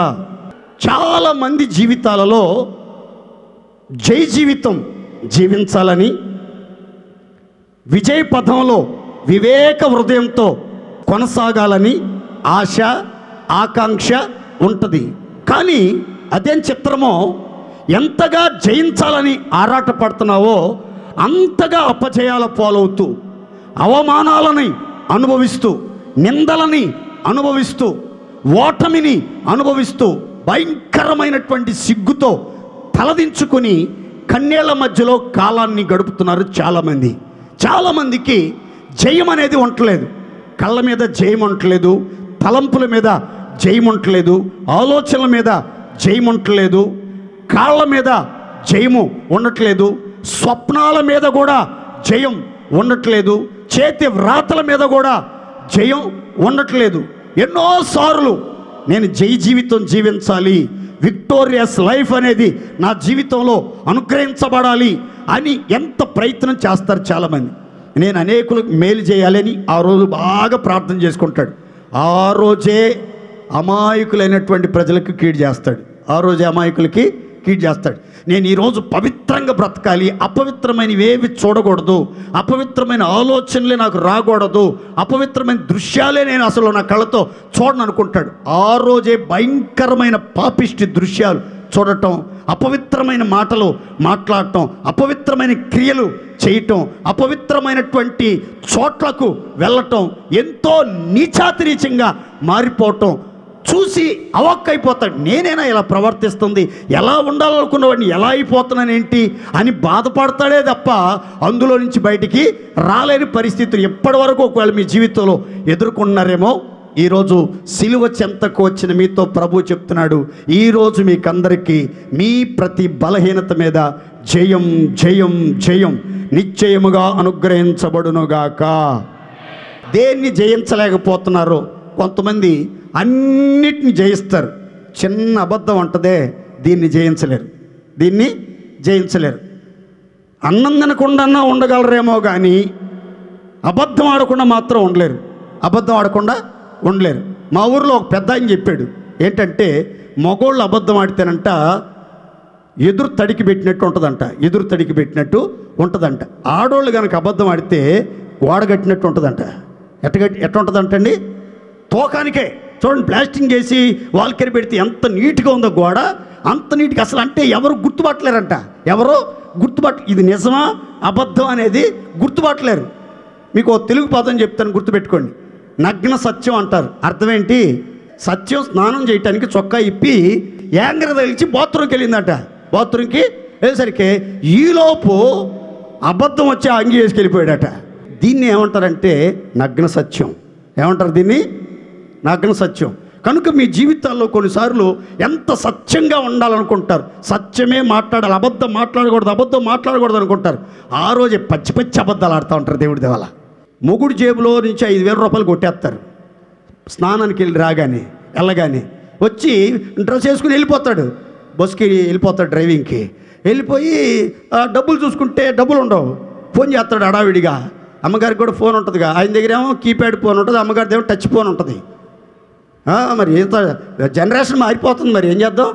చాలామంది జీవితాలలో జై జీవితం జీవించాలని, విజయ పథంలో వివేక హృదయంతో కొనసాగాలని ఆశ ఆకాంక్ష ఉంటుంది. కానీ అదేం చిత్రమో, ఎంతగా జయించాలని ఆరాటపడుతున్నావో అంతగా అపజయాల పాలవుతూ, అవమానాలని అనుభవిస్తూ, నిందలని అనుభవిస్తూ, ఓటమిని అనుభవిస్తూ, భయంకరమైనటువంటి సిగ్గుతో తలదించుకొని కన్నేళ్ల మధ్యలో కాలాన్ని గడుపుతున్నారు చాలామంది. చాలామందికి జయం అనేది ఉండట్లేదు. కళ్ళ మీద జయం ఉండట్లేదు, తలంపుల మీద జయం ఉండట్లేదు, ఆలోచనల మీద జయం ఉండట్లేదు, కాళ్ళ మీద జయము ఉండట్లేదు, స్వప్నాల మీద కూడా జయం ఉండట్లేదు, చేతి వ్రాతల మీద కూడా జయం ఉండట్లేదు. ఎన్నోసార్లు నేను జై జీవితం జీవించాలి, విక్టోరియస్ లైఫ్ అనేది నా జీవితంలో అనుగ్రహించబడాలి అని ఎంత ప్రయత్నం చేస్తారు చాలామంది. నేను అనేకులకు మేలు చేయాలని ఆ రోజు బాగా ప్రార్థన చేసుకుంటాడు. ఆ రోజే అమాయకులైనటువంటి ప్రజలకు కీడు చేస్తాడు. ఆ రోజే అమాయకులకి కీడు చేస్తాడు. నేను ఈరోజు పవిత్రంగా బ్రతకాలి, అపవిత్రమైనవేవి చూడకూడదు, అపవిత్రమైన ఆలోచనలే నాకు రాకూడదు, అపవిత్రమైన దృశ్యాలే నేను అసలు నా కళ్ళతో చూడను అనుకుంటాడు. ఆ రోజే భయంకరమైన పాపిష్టి దృశ్యాలు చూడటం, అపవిత్రమైన మాటలు మాట్లాడటం, అపవిత్రమైన క్రియలు చేయటం, అపవిత్రమైనటువంటి చోట్లకు వెళ్ళటం, ఎంతో నీచాతిరీచంగా మారిపోవటం చూసి అవాక్కైపోతాడు. నేనైనా ఇలా ప్రవర్తిస్తుంది, ఎలా ఉండాలనుకున్నవాడిని ఎలా అయిపోతున్నానేంటి అని బాధపడతాడే తప్ప అందులో నుంచి బయటికి రాలేని పరిస్థితులు ఎప్పటి వరకు ఒకవేళ మీ జీవితంలో ఎదుర్కొన్నారేమో, ఈరోజు సిలువ చెంతకు వచ్చిన మీతో ప్రభు చెప్తున్నాడు, ఈరోజు మీకందరికీ మీ ప్రతి బలహీనత మీద జయం జయం జయం నిశ్చయముగా అనుగ్రహించబడునుగాక. దేన్ని జయించలేకపోతున్నారో కొంతమంది అన్నిటిని జయిస్తారు. చిన్న అబద్ధం ఉంటుందే, దీన్ని జయించలేరు, దీన్ని జయించలేరు. అన్నం తినకుండా ఉండగలరేమో కానీ అబద్ధం ఆడకుండా మాత్రం ఉండలేరు, అబద్ధం ఆడకుండా ఉండలేరు. మా ఊరిలో ఒక పెద్ద ఆయన చెప్పాడు, ఏంటంటే మగోళ్ళు అబద్ధం ఆడితేనంట ఎదురు తడికి పెట్టినట్టు ఉంటుందంట, ఎదురు తడికి పెట్టినట్టు ఉంటుందంట. ఆడోళ్ళు కనుక అబద్ధం ఆడితే గోడ కట్టినట్టు ఉంటుందంట. ఎట్ట ఉంటుందంటండి, తోకానికే. చూడండి, ప్లాస్టింగ్ చేసి వాల్కెరి పెడితే ఎంత నీట్గా ఉందో గోడ, అంత నీట్గా అసలు అంటే ఎవరు గుర్తుపట్టలేరంట, ఎవరో ఇది నిజమా అబద్ధం అనేది గుర్తుపట్టలేరు. మీకు తెలుగు పదం చెప్తాను, గుర్తుపెట్టుకోండి. నగ్న సత్యం అంటారు. అర్థం ఏంటి? సత్యం స్నానం చేయటానికి చొక్కా ఇప్పి యాంగర తగిలిచి బాత్రూమ్కి వెళ్ళిందట. బాత్రూమ్కి వెళ్ళేసరికి ఈలోపు అబద్ధం వచ్చి అంగి వేసుకెళ్ళిపోయాడట. దీన్ని ఏమంటారంటే నగ్న సత్యం. ఏమంటారు దీన్ని? నగ్న సత్యం. కనుక మీ జీవితాల్లో కొన్నిసార్లు ఎంత సత్యంగా ఉండాలనుకుంటారు, సత్యమే మాట్లాడాలి, అబద్ధం మాట్లాడకూడదు అనుకుంటారు. ఆ రోజే పచ్చి అబద్ధాలు ఆడుతూ ఉంటారు. దేవుడి దేవాల మొగుడు జేబులో నుంచి 5,000 రూపాయలు కొట్టేస్తారు. స్నానానికి వెళ్ళగానే వచ్చి డ్రెస్ వేసుకుని వెళ్ళిపోతాడు, బస్కి వెళ్ళిపోతాడు, డ్రైవింగ్కి వెళ్ళిపోయి డబ్బులు చూసుకుంటే డబ్బులు ఉండవు. ఫోన్ చేస్తాడు హడావిడిగా. అమ్మగారికి కూడా ఫోన్ ఉంటుందిగా, ఆయన దగ్గర ఏమో కీప్యాడ్ ఫోన్ ఉంటుంది, అమ్మగారి దగ్గర టచ్ ఫోన్ ఉంటుంది. మరి ఎంత జనరేషన్ మారిపోతుంది, మరి ఏం చేద్దాం?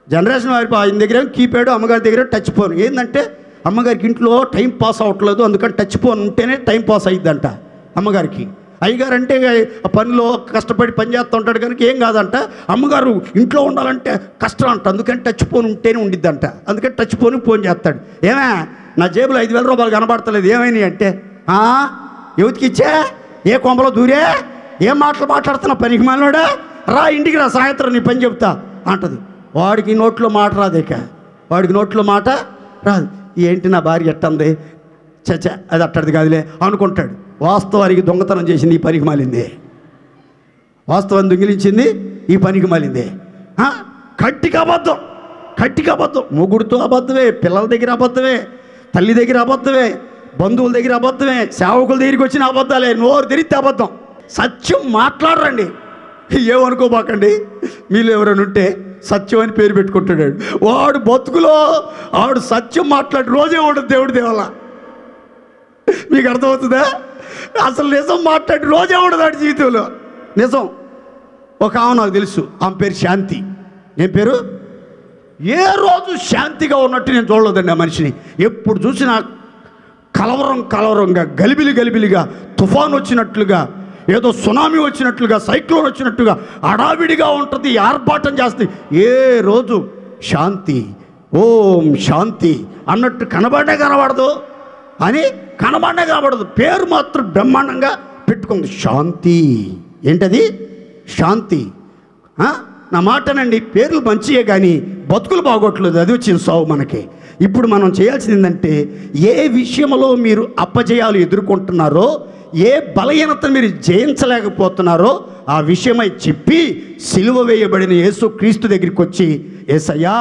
జనరేషన్ ఆయన దగ్గర ఏమో కీప్యాడ్, అమ్మగారి దగ్గర టచ్ ఫోన్. ఏంటంటే అమ్మగారికి ఇంట్లో టైం పాస్ అవ్వట్లేదు, అందుకని టచ్ ఫోన్ ఉంటేనే టైం పాస్ అయ్యిద్దంట అమ్మగారికి. అయ్యగారు అంటే ఆ పనిలో కష్టపడి పని చేస్తూ ఉంటాడు కనుక ఏం కాదంట. అమ్మగారు ఇంట్లో ఉండాలంటే కష్టం అంట, అందుకని టచ్ ఫోన్ ఉంటేనే ఉండిద్దంట, అందుకని టచ్ ఫోన్ చేస్తాడు. ఏమే నా జేబులో 5,000 రూపాయలు కనబడతలేదు, ఏమైనాయి అంటే, యువతికి ఇచ్చే, ఏ కొంపలో దూరే, ఏం మాటలు మాట్లాడుతున్నా పనికి మాలినోడా, రా ఇంటికి రా సాయంత్రం నీ పని చెప్తా అంటది. వాడికి నోట్లో మాట రాదు, ఇక వాడికి నోట్లో మాట రాదు. ఏంటి నా భార్య ఎట్టంది, చచ్చ అది అట్టది కాదులే అనుకుంటాడు. వాస్తవానికి దొంగతనం చేసింది ఈ పనికి మాలిందే, వాస్తవాన్ని దొంగిలించింది ఈ పనికి మాలిందే. కట్టికి అబద్ధం, కట్టికి అబద్ధం, మొగుడితో అబద్ధమే, పిల్లల దగ్గర అబద్ధమే, తల్లి దగ్గర అబద్ధమే, బంధువుల దగ్గర అబద్ధమే, సేవకుల దగ్గరికి వచ్చిన అబద్ధాలే, నోరు తెరిస్తే అబద్ధం. సత్యం మాట్లాడరండి, ఏమనుకోబాకండి. మీరు ఎవరైనా ఉంటే సత్యం అని పేరు పెట్టుకుంటాడు, వాడు బతుకులో వాడు సత్యం మాట్లాడి రోజే ఉండదు దేవుడి దేవల్ల. మీకు అర్థమవుతుందా? అసలు నిజం మాట్లాడి రోజే ఉండదు వాడి జీవితంలో. నిజం. ఒక ఆమె నాకు తెలుసు, ఆమె పేరు శాంతి. ఏం పేరు? ఏ రోజు శాంతిగా ఉన్నట్టు నేను చూడలేదండి ఆ మనిషిని. ఎప్పుడు చూసినా కలవరంగా గలిబిలిగా తుఫాను వచ్చినట్లుగా, ఏదో సునామీ వచ్చినట్లుగా, సైక్లోన్ వచ్చినట్టుగా అడావిడిగా ఉంటుంది, ఆర్భాటం చేస్తుంది. ఏ రోజు శాంతి, ఓం శాంతి అన్నట్టు కనబడదు అని కనబడదు. పేరు మాత్రం బ్రహ్మాండంగా పెట్టుకుంది, శాంతి. ఏంటది? శాంతి. నా మాటనండి, పేర్లు మంచియే కానీ బతుకులు బాగోట్లేదు, అది వచ్చింది సావు మనకి. ఇప్పుడు మనం చేయాల్సింది ఏంటంటే, ఏ విషయంలో మీరు అపజయాలు ఎదుర్కొంటున్నారో, ఏ బలహీనతను మీరు జయించలేకపోతున్నారో ఆ విషయమై చెప్పి సిలువ వేయబడిన యేసు క్రీస్తు దగ్గరికి వచ్చి, యేసయ్యా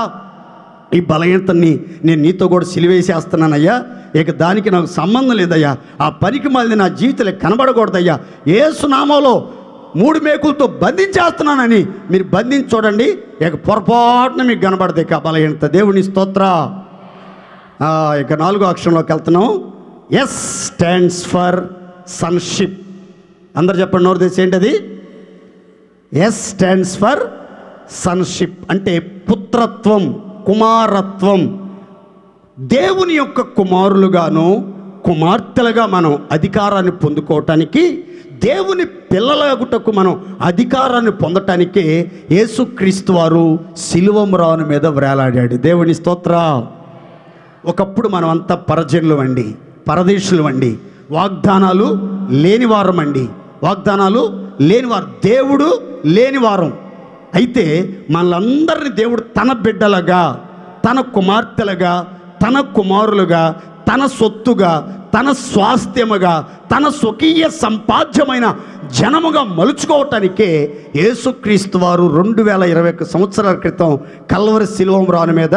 ఈ బలహీనతని నేను నీతో కూడా సిలువేసేస్తున్నానయ్యా, ఇక దానికి నాకు సంబంధం లేదయ్యా, ఆ పనికి మళ్ళీ నా జీవితంలో కనబడకూడదయ్యా, యేసు నామంలో 3 మేకులతో బంధించేస్తున్నానని మీరు బంధించి చూడండి, ఇక పొరపాటున మీకు కనబడదు ఇక బలహీనత. దేవుని స్తోత్ర. ఇక 4వ అక్షరంలోకి వెళ్తున్నాం. Yes stands for sonship. అందరు చెప్పండి, నోరు తెచ్చి ఏంటది? ఎస్ స్టాండ్స్ ఫర్ సన్షిప్ అంటే పుత్రత్వం, కుమారత్వం. దేవుని యొక్క కుమారులుగాను కుమార్తెలుగా మనం అధికారాన్ని పొందుకోవటానికి, దేవుని పిల్లలగుటకు మనం అధికారాన్ని పొందటానికే యేసుక్రీస్తు వారు సిలువ మ్రాను మీద వేలాడాడు. దేవుని స్తోత్ర. ఒకప్పుడు మనం అంతా పరజనులు అండి, పరదేశులు అండి, వాగ్దానాలు లేనివారం అండి, వాగ్దానాలు లేనివారు, దేవుడు లేనివారం. అయితే మనలందరినీ దేవుడు తన బిడ్డలుగా, తన కుమార్తెలుగా, తన కుమారులుగా, తన సొత్తుగా, తన స్వాస్థ్యముగా, తన స్వకీయ సంపాద్యమైన జనముగా మలుచుకోవటానికే యేసుక్రీస్తు వారు 2021 సంవత్సరాల క్రితం కల్వరి సిలువ మ్రాను మీద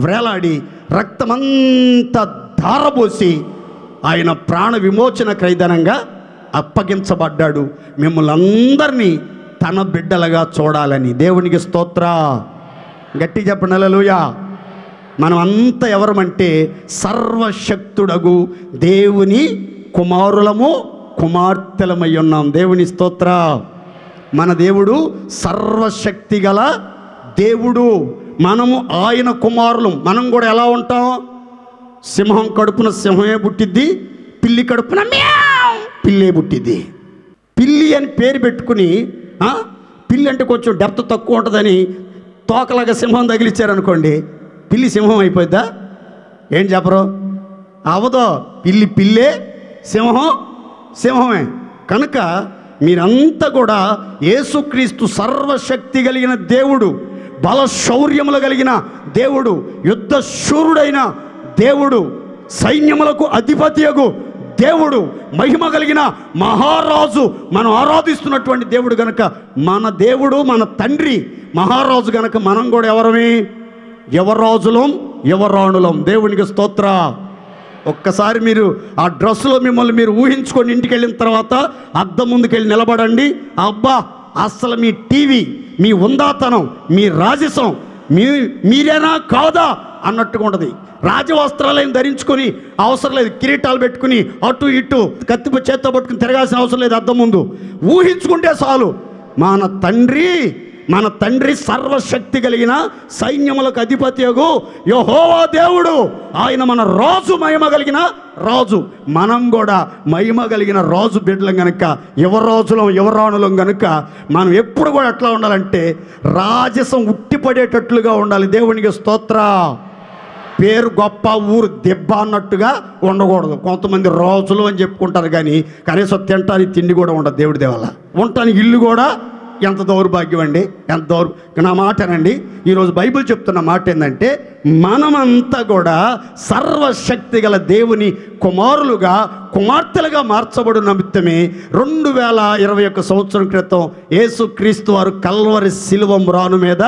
వేలాడి రక్తమంతా ధారపోసి ఆయన ప్రాణ విమోచన క్రైదనంగా అప్పగించబడ్డాడు, మిమ్మల్ని అందరినీ తన బిడ్డలుగా చూడాలని. దేవునికి స్తోత్ర. గట్టి చెప్పండి హల్లెలూయా. మనం అంతా ఎవరమంటే సర్వశక్తుడగు దేవుని కుమారులము, కుమార్తెలమై ఉన్నాం. దేవుని స్తోత్ర. మన దేవుడు సర్వశక్తి గల దేవుడు, మనము ఆయన కుమారులం. మనం కూడా ఎలా ఉంటాం? సింహం కడుపున సింహమే పుట్టిద్ది, పిల్లి కడుపున పిల్లే పుట్టిద్ది. పిల్లి అని పేరు పెట్టుకుని, పిల్లి అంటే కొంచెం డెప్త్ తక్కువ ఉంటుందని తోకలాగా సింహం తగిలిచ్చారనుకోండి, పిల్లి సింహం అయిపోద్దా? ఏం చెప్పరు? అవదో. పిల్లి పిల్లే, సింహం సింహమే. కనుక మీరంతా కూడా యేసుక్రీస్తు సర్వశక్తి కలిగిన దేవుడు, బల శౌర్యములు కలిగిన దేవుడు, యుద్ధ శూరుడైన దేవుడు, సైన్యములకు అధిపతియగు దేవుడు, మహిమ కలిగిన మహారాజు, మనం ఆరాధిస్తున్నటువంటి దేవుడు గనక, మన దేవుడు మన తండ్రి మహారాజు గనక మనం కూడా ఎవరమే? యువరాజులం, యువరాణులం. దేవునికి స్తోత్ర. ఒక్కసారి మీరు ఆ డ్రెస్సులో మిమ్మల్ని మీరు ఊహించుకొని ఇంటికి వెళ్ళిన తర్వాత అద్దం ముందుకెళ్ళి నిలబడండి. అబ్బా, అసలు మీ టీవీ, మీ ఉందాతనం, మీ రాజసం మీరేనా కాదా అన్నట్టుగా ఉంటుంది. రాజవస్త్రాలను ధరించుకొని అవసరం లేదు, కిరీటాలు పెట్టుకుని అటు ఇటు కత్తిపై చేత్తో పట్టుకుని తిరగాల్సిన అవసరం లేదు. అద్దం ముందు ఊహించుకుంటే చాలు, మన తండ్రి మన తండ్రి సర్వశక్తి కలిగిన సైన్యములకు అధిపతియగు యెహోవా దేవుడు, ఆయన మన రాజు, మహిమ కలిగిన రాజు. మనం కూడా మహిమ కలిగిన రాజు బిడ్డలం గనుక, యువరాజులం యువరాణులం గనుక మనం ఎప్పుడు కూడా ఎట్లా ఉండాలంటే రాజసం ఉట్టిపడేటట్లుగా ఉండాలి. దేవునికి స్తోత్ర. పేరు గొప్ప ఊరు దెబ్బ అన్నట్టుగా ఉండకూడదు. కొంతమంది రాజులు అని చెప్పుకుంటారు కానీ కనీసం తినటానికి తిండి కూడా ఉండదు. దేవుడి దేవాల ఉండటానికి ఇల్లు కూడా ఎంత దౌర్భాగ్యం అండి, ఎంత నా మాటనండి. ఈరోజు బైబిల్ చెప్తున్న మాట ఏంటంటే మనమంతా కూడా సర్వశక్తి గల దేవుని కుమారులుగా కుమార్తెలుగా మార్చబడు నిమిత్తమే 2021 సంవత్సరం క్రితం యేసుక్రీస్తు వారు కల్వరి శిలువ మ్రాను మీద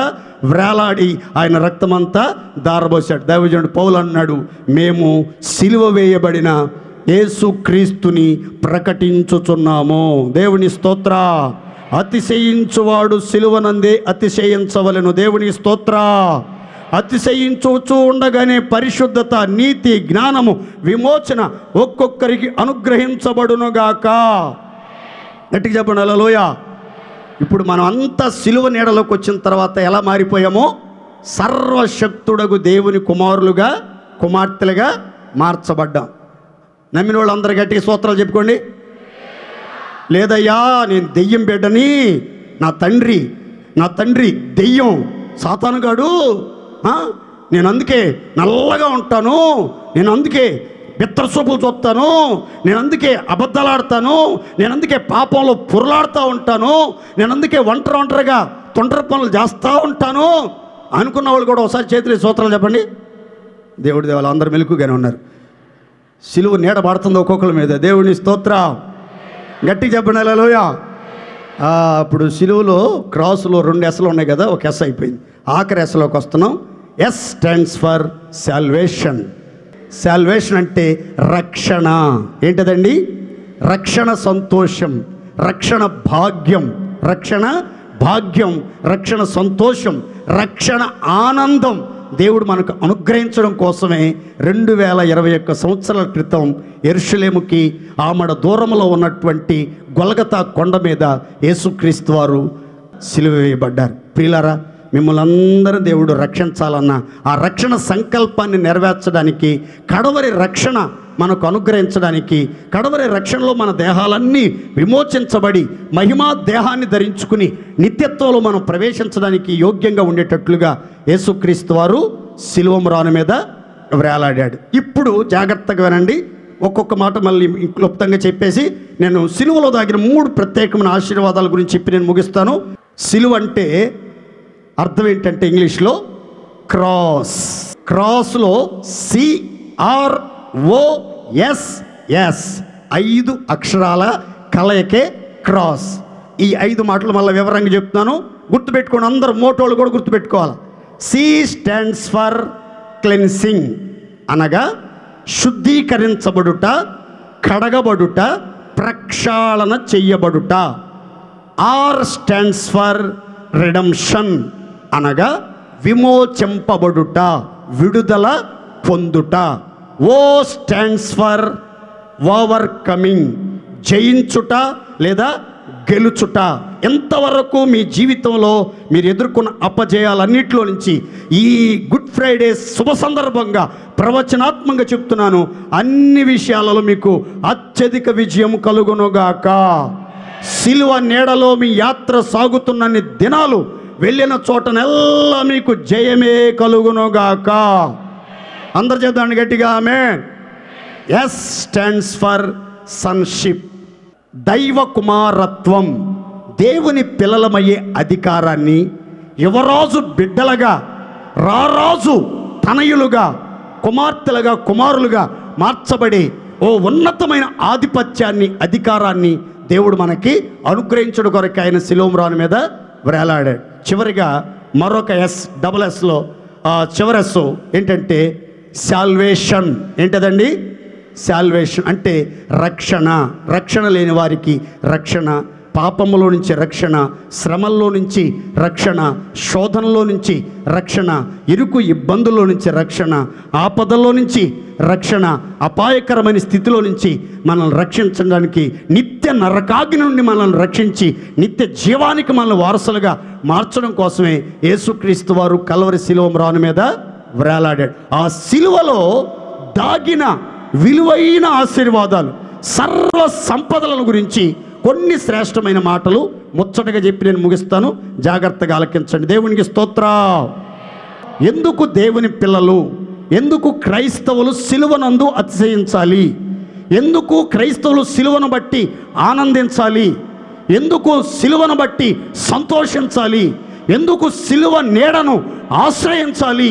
వ్రేలాడి ఆయన రక్తమంతా దారబోసాడు. దైవజనుడు పౌలు అన్నాడు, మేము శిలువ వేయబడిన యేసుక్రీస్తుని ప్రకటించుచున్నాము. దేవుని స్తోత్ర. అతిశయించువాడు సిలువనందే అతిశయించవలెను. దేవుని స్తోత్ర. అతిశయించుచూ ఉండగానే పరిశుద్ధత, నీతి, జ్ఞానము, విమోచన ఒక్కొక్కరికి అనుగ్రహించబడునుగాక. గట్టిగా చెప్పండి హల్లెలూయా. ఇప్పుడు మనం అంతా సిలువ నీడలోకి వచ్చిన తర్వాత ఎలా మారిపోయామో సర్వశక్తుడగు దేవుని కుమారులుగా కుమార్తెలుగా మార్చబడ్డాం. నమ్మిన వాళ్ళు అందరు గట్టిగా స్తోత్రాలు చెప్పుకోండి. లేదయ్యా నేను దెయ్యం బిడ్డని, నా తండ్రి దెయ్యం సాతానుగాడు, నేను అందుకే నల్లగా ఉంటాను, నేను అందుకే బిత్తరసూపులు చూస్తాను, నేను అందుకే అబద్ధాలు ఆడతాను, నేను అందుకే పాపంలో పురలాడుతూ ఉంటాను, నేను అందుకే ఒంటరిగా తొంటరి పనులు చేస్తూ ఉంటాను అనుకున్న వాళ్ళు కూడా ఒకసారి చేతులు స్తోత్రాలు చెప్పండి. దేవుడి దేవాలు అందరు మెలకుగానే ఉన్నారు. సిలువ నీడ పడుతుంది ఒక్కొక్కరి మీద. దేవుని స్తోత్ర. గట్టి చెప్పండి హల్లెలూయా. ఇప్పుడు సిలువలో క్రాసులో 2 ఎస్లు ఉన్నాయి కదా, ఒక ఎస్ అయిపోయింది. ఆఖరి ఎస్లోకి వస్తున్నాం. Yes stands for salvation. Salvation అంటే రక్షణ. ఏంటదండి? రక్షణ సంతోషం, రక్షణ భాగ్యం, రక్షణ సంతోషం, రక్షణ ఆనందం దేవుడు మనకు అనుగ్రహించడం కోసమే 2021 సంవత్సరాల క్రితం యెరూషలేముకి ఆమడ దూరంలో ఉన్నటువంటి గొల్గతా కొండ మీద యేసుక్రీస్తు వారు సిలువ వేయబడ్డారు. ప్రియులారా, మిమ్మల్ని అందరూ దేవుడు రక్షించాలన్న ఆ రక్షణ సంకల్పాన్ని నెరవేర్చడానికి, కడవరి రక్షణ మనకు అనుగ్రహించడానికి, కడవరి రక్షణలో మన దేహాలన్నీ విమోచించబడి మహిమా దేహాన్ని ధరించుకుని నిత్యత్వంలో మనం ప్రవేశించడానికి యోగ్యంగా ఉండేటట్లుగా యేసుక్రీస్తు వారు శిలువ మ్రాను మీద వ్రేలాడాడు. ఇప్పుడు జాగ్రత్తగా వినండి. ఒక్కొక్క మాట మళ్ళీ క్లుప్తంగా చెప్పేసి నేను సిలువలో దాగిన 3 ప్రత్యేకమైన ఆశీర్వాదాల గురించి చెప్పి నేను ముగిస్తాను. సిలువ అంటే అర్థం ఏంటంటే ఇంగ్లీష్లో క్రాస్. క్రాస్లో CROSS 5 అక్షరాల కలయికే క్రాస్. ఈ 5 మాటలు మళ్ళీ వివరంగా చెప్తున్నాను, గుర్తుపెట్టుకోండి. అందరు మోటోళ్ళు కూడా గుర్తుపెట్టుకోవాలి. C స్టాండ్స్ ఫర్ క్లెన్సింగ్, అనగా శుద్ధీకరించబడుట, కడగబడుట, ప్రక్షాళన చెయ్యబడుట. R స్టాండ్స్ ఫర్ రిడెంప్షన్, అనగా విమోచింపబడుట, విడుదల పొందుట. O స్టాండ్స్ ఫర్ ఓవర్కమింగ్, జయించుట లేదా గెలుచుట. ఎంతవరకు మీ జీవితంలో మీరు ఎదుర్కొన్న అపజయాలన్నింటిలో నుంచి ఈ గుడ్ ఫ్రైడే శుభ సందర్భంగా ప్రవచనాత్మకంగా చెప్తున్నాను, అన్ని విషయాలలో మీకు అత్యధిక విజయం కలుగునుగాక. సిలువ నీడలో మీ యాత్ర సాగుతున్నన్ని దినాలు వెళ్ళిన చోటనెల్లా మీకు జయమే కలుగునుగాక. అందరు చేద్దాం గట్టిగా ఆమేన్. S స్టాండ్స్ ఫర్ సన్షిప్, దైవ కుమారత్వం, దేవుని పిల్లలమయ్యే అధికారాన్ని, యువరాజు బిడ్డలుగా, రారాజు తనయులుగా, కుమార్తెలుగా, కుమారులుగా మార్చబడి ఓ ఉన్నతమైన ఆధిపత్యాన్ని, అధికారాన్ని దేవుడు మనకి అనుగ్రహించడం కొరకు ఆయన శిలువ మ్రాను మీద వ్రేలాడాడు. చివరిగా మరొక డబుల్ ఎస్లో చివరి ఎస్ ఏంటంటే సాల్వేషన్. ఏంటదండి? సాల్వేషన్ అంటే రక్షణ. రక్షణ లేని వారికి రక్షణ, పాపములో నుంచి రక్షణ, శ్రమల్లో నుంచి రక్షణ, శోధనలో నుంచి రక్షణ, ఇరుకు ఇబ్బందుల్లో నుంచి రక్షణ, ఆపదల్లో నుంచి రక్షణ. అపాయకరమైన స్థితిలో నుంచి మనల్ని రక్షించడానికి, నిత్య నరకాగ్ని నుండి మనల్ని రక్షించి నిత్య జీవానికి మనల్ని వారసులుగా మార్చడం కోసమే యేసుక్రీస్తు వారు కల్వరి శిలువ మ్రాను మీద వ్రేలాడాడు. ఆ శిలువలో దాగిన విలువైన ఆశీర్వాదాలు, సర్వ సంపదలను గురించి కొన్ని శ్రేష్టమైన మాటలు ముచ్చటగా చెప్పి నేను ముగిస్తాను. జాగ్రత్తగా ఆలకించండి. దేవునికి స్తోత్రం. ఎందుకు దేవుని పిల్లలు, ఎందుకు క్రైస్తవులు సిలువనందు అతిశయించాలి? ఎందుకు క్రైస్తవులు సిలువను బట్టి ఆనందించాలి? ఎందుకు సిలువను బట్టి సంతోషించాలి? ఎందుకు సిలువ నీడను ఆశ్రయించాలి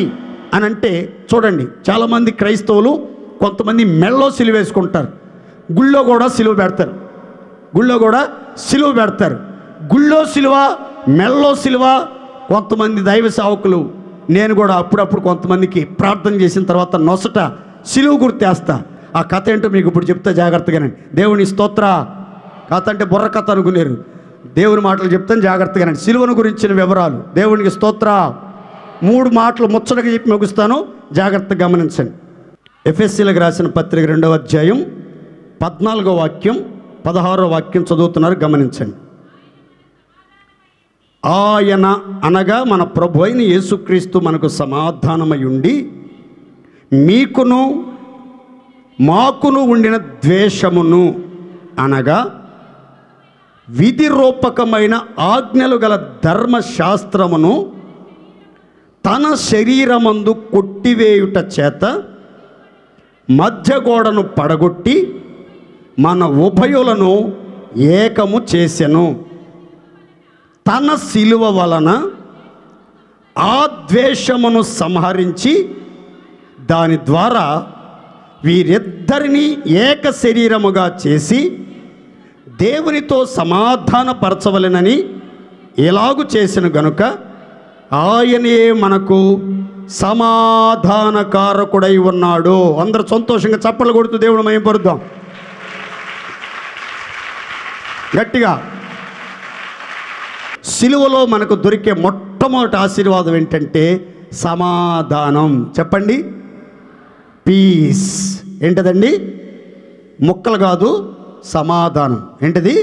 అని అంటే, చూడండి, చాలామంది క్రైస్తవులు కొంతమంది మెళ్ళో సిలువ వేసుకుంటారు, గుళ్ళో కూడా సిలువ పెడతారు. గుళ్ళో సిలువ, మెళ్ళో సిలువ. కొంతమంది దైవ సేవకులు, నేను కూడా అప్పుడప్పుడు కొంతమందికి ప్రార్థన చేసిన తర్వాత నొసట సిలువ గుర్తేస్తా. ఆ కథ ఏంటో మీకు ఇప్పుడు చెప్తా జాగ్రత్తగానే. దేవుని స్తోత్ర. కథ అంటే బుర్ర కథ అనుకునేరు, దేవుని మాటలు చెప్తాను జాగ్రత్తగానే. సిలువను గురించిన వివరాలు. దేవునికి స్తోత్ర. 3 మాటలు ముచ్చటగా చెప్పి ముగిస్తాను, జాగ్రత్తగా గమనించండి. ఎఫెసీలకు రాసిన పత్రిక 2వ అధ్యాయం 14వ వాక్యం 16వ వాక్యం చదువుతున్నారు, గమనించండి. ఆయన అనగా మన ప్రభు అయిన యేసుక్రీస్తు మనకు సమాధానమై ఉండి మీకును మాకును ఉండిన ద్వేషమును అనగా విధి రూపకమైన ఆజ్ఞలు గల ధర్మశాస్త్రమును తన శరీరమందు కొట్టివేయుట చేత మధ్య గోడను పడగొట్టి మన ఉభయులను ఏకము చేసెను. తన శిలువ వలన ఆ ద్వేషమును సంహరించి దాని ద్వారా వీరిద్దరినీ ఏక శరీరముగా చేసి దేవునితో సమాధానపరచవలెనని ఎలాగు చేసిన గనుక ఆయనే మనకు సమాధానకారకుడై ఉన్నాడు. అందరూ సంతోషంగా చప్పట్లు కొడుతూ దేవుని మహిమపరుద్దాం గట్టిగా. సిలువలో మనకు దొరికే మొట్టమొదటి ఆశీర్వాదం ఏంటంటే సమాధానం. చెప్పండి, పీస్. ఏంటదండి? ముక్కలు కాదు, సమాధానం. ఏంటిది?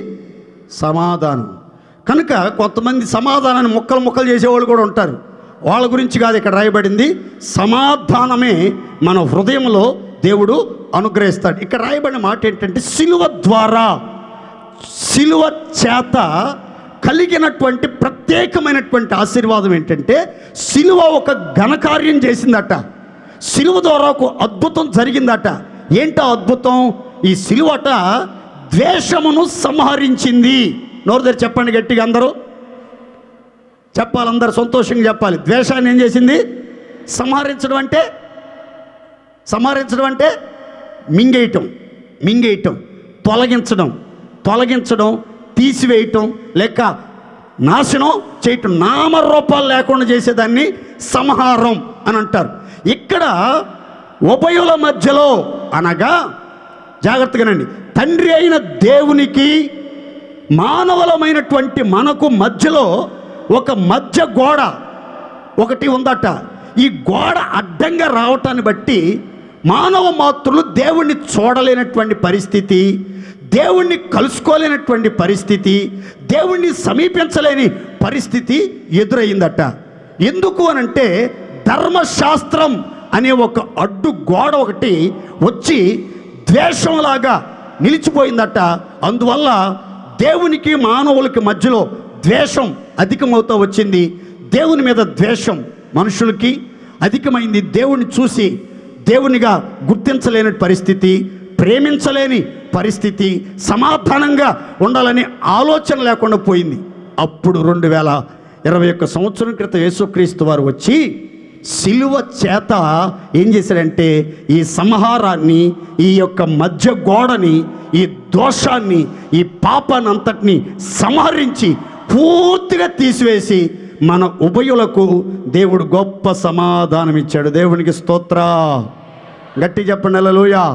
సమాధానం. కనుక కొంతమంది సమాధానాన్ని ముక్కలు చేసేవాళ్ళు కూడా ఉంటారు. వాళ్ళ గురించి కాదు ఇక్కడ రాయబడింది. సమాధానమే మన హృదయంలో దేవుడు అనుగ్రహిస్తాడు. ఇక్కడ రాయబడిన మాట ఏంటంటే సిలువ ద్వారా, సిలువ చేత కలిగినటువంటి ప్రత్యేకమైనటువంటి ఆశీర్వాదం ఏంటంటే సిలువ ఒక ఘనకార్యం చేసిందట. సిలువ ద్వారా ఒక అద్భుతం జరిగిందట. ఏంటో అద్భుతం? ఈ సిలువట ద్వేషమును సంహరించింది. నోరు తెరిచి చెప్పండి గట్టిగా, అందరూ చెప్పాలి, అందరూ సంతోషంగా చెప్పాలి. ద్వేషాన్ని ఏం చేసింది? సంహరించడం అంటే మింగేయటం, తొలగించడం, తీసివేయటం, లేక నాశనం చేయటం, నామరూపాలు లేకుండా చేసేదాన్ని సంహారం అని అంటారు. ఇక్కడ ఉభయుల మధ్యలో అనగా జాగ్రత్తగానండి, తండ్రి అయిన దేవునికి మానవులమైనటువంటి మనకు మధ్యలో ఒక మధ్య గోడ ఒకటి ఉందట. ఈ గోడ అడ్డంగా రావటాన్ని బట్టి మానవ మాతృలు దేవుణ్ణి చూడలేనటువంటి పరిస్థితి, దేవుణ్ణి కలుసుకోలేనటువంటి పరిస్థితి, దేవుణ్ణి సమీపించలేని పరిస్థితి ఎదురయ్యిందట. ఎందుకు అనంటే ధర్మశాస్త్రం అనే ఒక అడ్డు గోడ ఒకటి వచ్చి ద్వేషంలాగా నిలిచిపోయిందట. అందువల్ల దేవునికి మానవులకి మధ్యలో ద్వేషం అధికమవుతూ వచ్చింది. దేవుని మీద ద్వేషం మనుషులకి అధికమైంది. దేవుణ్ణి చూసి దేవునిగా గుర్తించలేని పరిస్థితి, ప్రేమించలేని పరిస్థితి, సమాధానంగా ఉండాలని ఆలోచన లేకుండా పోయింది. అప్పుడు 2021 సంవత్సరం క్రితం యేసుక్రీస్తు వారు వచ్చి సిలువ చేత ఏం చేశాడంటే ఈ సంహారాన్ని, ఈ యొక్క మధ్య గోడని, ఈ దోషాన్ని, ఈ పాపాన్ని అంతటిని సంహరించి పూర్తిగా తీసివేసి మన ఉభయులకు దేవుడు గొప్ప సమాధానం ఇచ్చాడు. దేవునికి స్తోత్ర. గట్టి చెప్పండి హల్లెలూయా.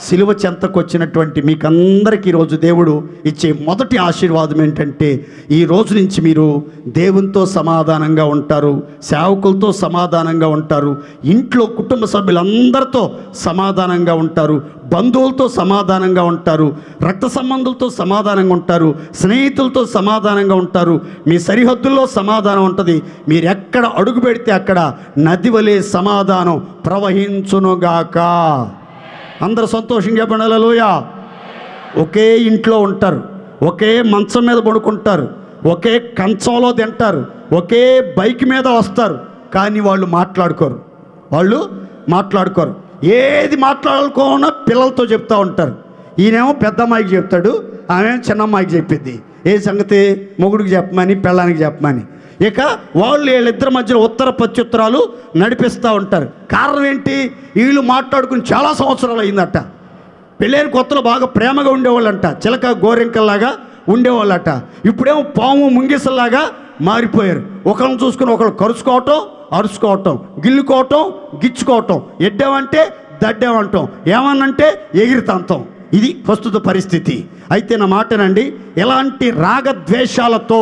సిలువ చెంతకు వచ్చినటువంటి మీకందరికీ ఈరోజు దేవుడు ఇచ్చే మొదటి ఆశీర్వాదం ఏంటంటే, ఈ రోజు నుంచి మీరు దేవునితో సమాధానంగా ఉంటారు, సేవకులతో సమాధానంగా ఉంటారు, ఇంట్లో కుటుంబ సభ్యులందరితో సమాధానంగా ఉంటారు, బంధువులతో సమాధానంగా ఉంటారు, రక్త సంబంధులతో సమాధానంగా ఉంటారు, స్నేహితులతో సమాధానంగా ఉంటారు. మీ సరిహద్దుల్లో సమాధానం ఉంటుంది. మీరు ఎక్కడ అడుగు పెడితే అక్కడ నది వలె సమాధానం ప్రవహించునుగాక. అందరూ సంతోషంగా చెప్పండి హల్లెలూయా. ఒకే ఇంట్లో ఉంటారు, ఒకే మంచం మీద పడుకుంటారు, ఒకే కంచంలో తింటారు, ఒకే బైక్ మీద వస్తారు, కానీ వాళ్ళు మాట్లాడుకోరు. ఏది మాట్లాడుకోకుండా పిల్లలతో చెప్తూ ఉంటారు. ఈయనేమో పెద్ద అమ్మాయికి చెప్తాడు, ఆమె చిన్న అమ్మాయికి చెప్పిద్ది. ఏ సంగతి? మొగుడికి చెప్పమని, పెళ్ళానికి చెప్పమని. ఇక వీళ్ళిద్దరి మధ్యలో ఉత్తర ప్రత్యుత్తరాలు నడిపిస్తూ ఉంటారు. కారణం ఏంటి? వీళ్ళు మాట్లాడుకుని చాలా సంవత్సరాలు అయిందట. పెళ్ళైన కొత్తలో బాగా ప్రేమగా ఉండేవాళ్ళంట, చిలక గోరింకల్లాగా ఉండేవాళ్ళట. ఇప్పుడేమో పాము ముంగిసల్లాగా మారిపోయారు. ఒకళ్ళని చూసుకుని ఒకళ్ళు కరుచుకోవటం, అరుచుకోవటం, గిల్లుకోవటం, గిచ్చుకోవటం, ఎడ్డామంటే దడ్డామంటాం, ఏమన్నంటే ఎగిరితంతం. ఇది ప్రస్తుత పరిస్థితి. అయితే నా మాటనండి, ఎలాంటి రాగద్వేషాలతో,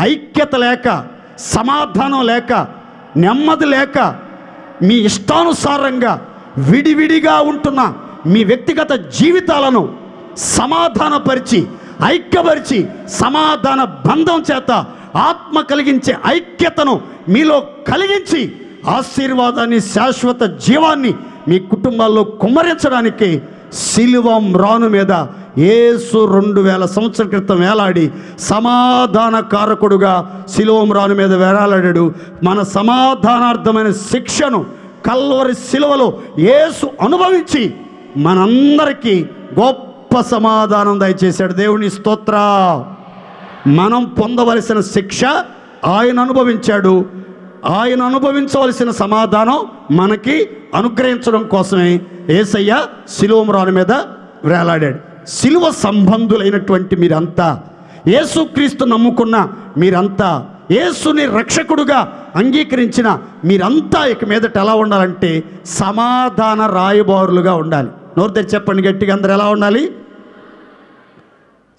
ఐక్యత లేక, సమాధానం లేక, నెమ్మది లేక, మీ ఇష్టానుసారంగా విడివిడిగా ఉంటున్న మీ వ్యక్తిగత జీవితాలను సమాధానపరిచి, ఐక్యపరిచి, సమాధాన బంధం చేత ఆత్మ కలిగించే ఐక్యతను మీలో కలిగించి ఆశీర్వాదాన్ని, శాశ్వత జీవాన్ని మీ కుటుంబాల్లో కుమ్మరించడానికి సిలువ మ్రాను మీద యేసు 2000 సంవత్సరాల క్రితం వేలాడి సమాధానకారకుడుగా సిలువ మ్రాను మీద వేలాడాడు. మన సమాధానార్థమైన శిక్షను కల్వరి సిలువలో యేసు అనుభవించి మనందరికీ గొప్ప సమాధానం దయచేశాడు. దేవుని స్తోత్ర. మనం పొందవలసిన శిక్ష ఆయన అనుభవించాడు. ఆయన అనుభవించవలసిన సమాధానం మనకి అనుగ్రహించడం కోసమే యేసయ్య సిలువ మ్రాను మీద వేలాడాడు. సిలువ సంబంధులైనటువంటి మీరంతా, యేసుక్రీస్తు నమ్ముకున్న మీరంతా, యేసుని రక్షకుడుగా అంగీకరించిన మీరంతా ఇక మీదట ఎలా ఉండాలంటే సమాధాన రాయబారులుగా ఉండాలి. నోరు తెరిచి చెప్పండి గట్టిగా, అందరూ ఎలా ఉండాలి?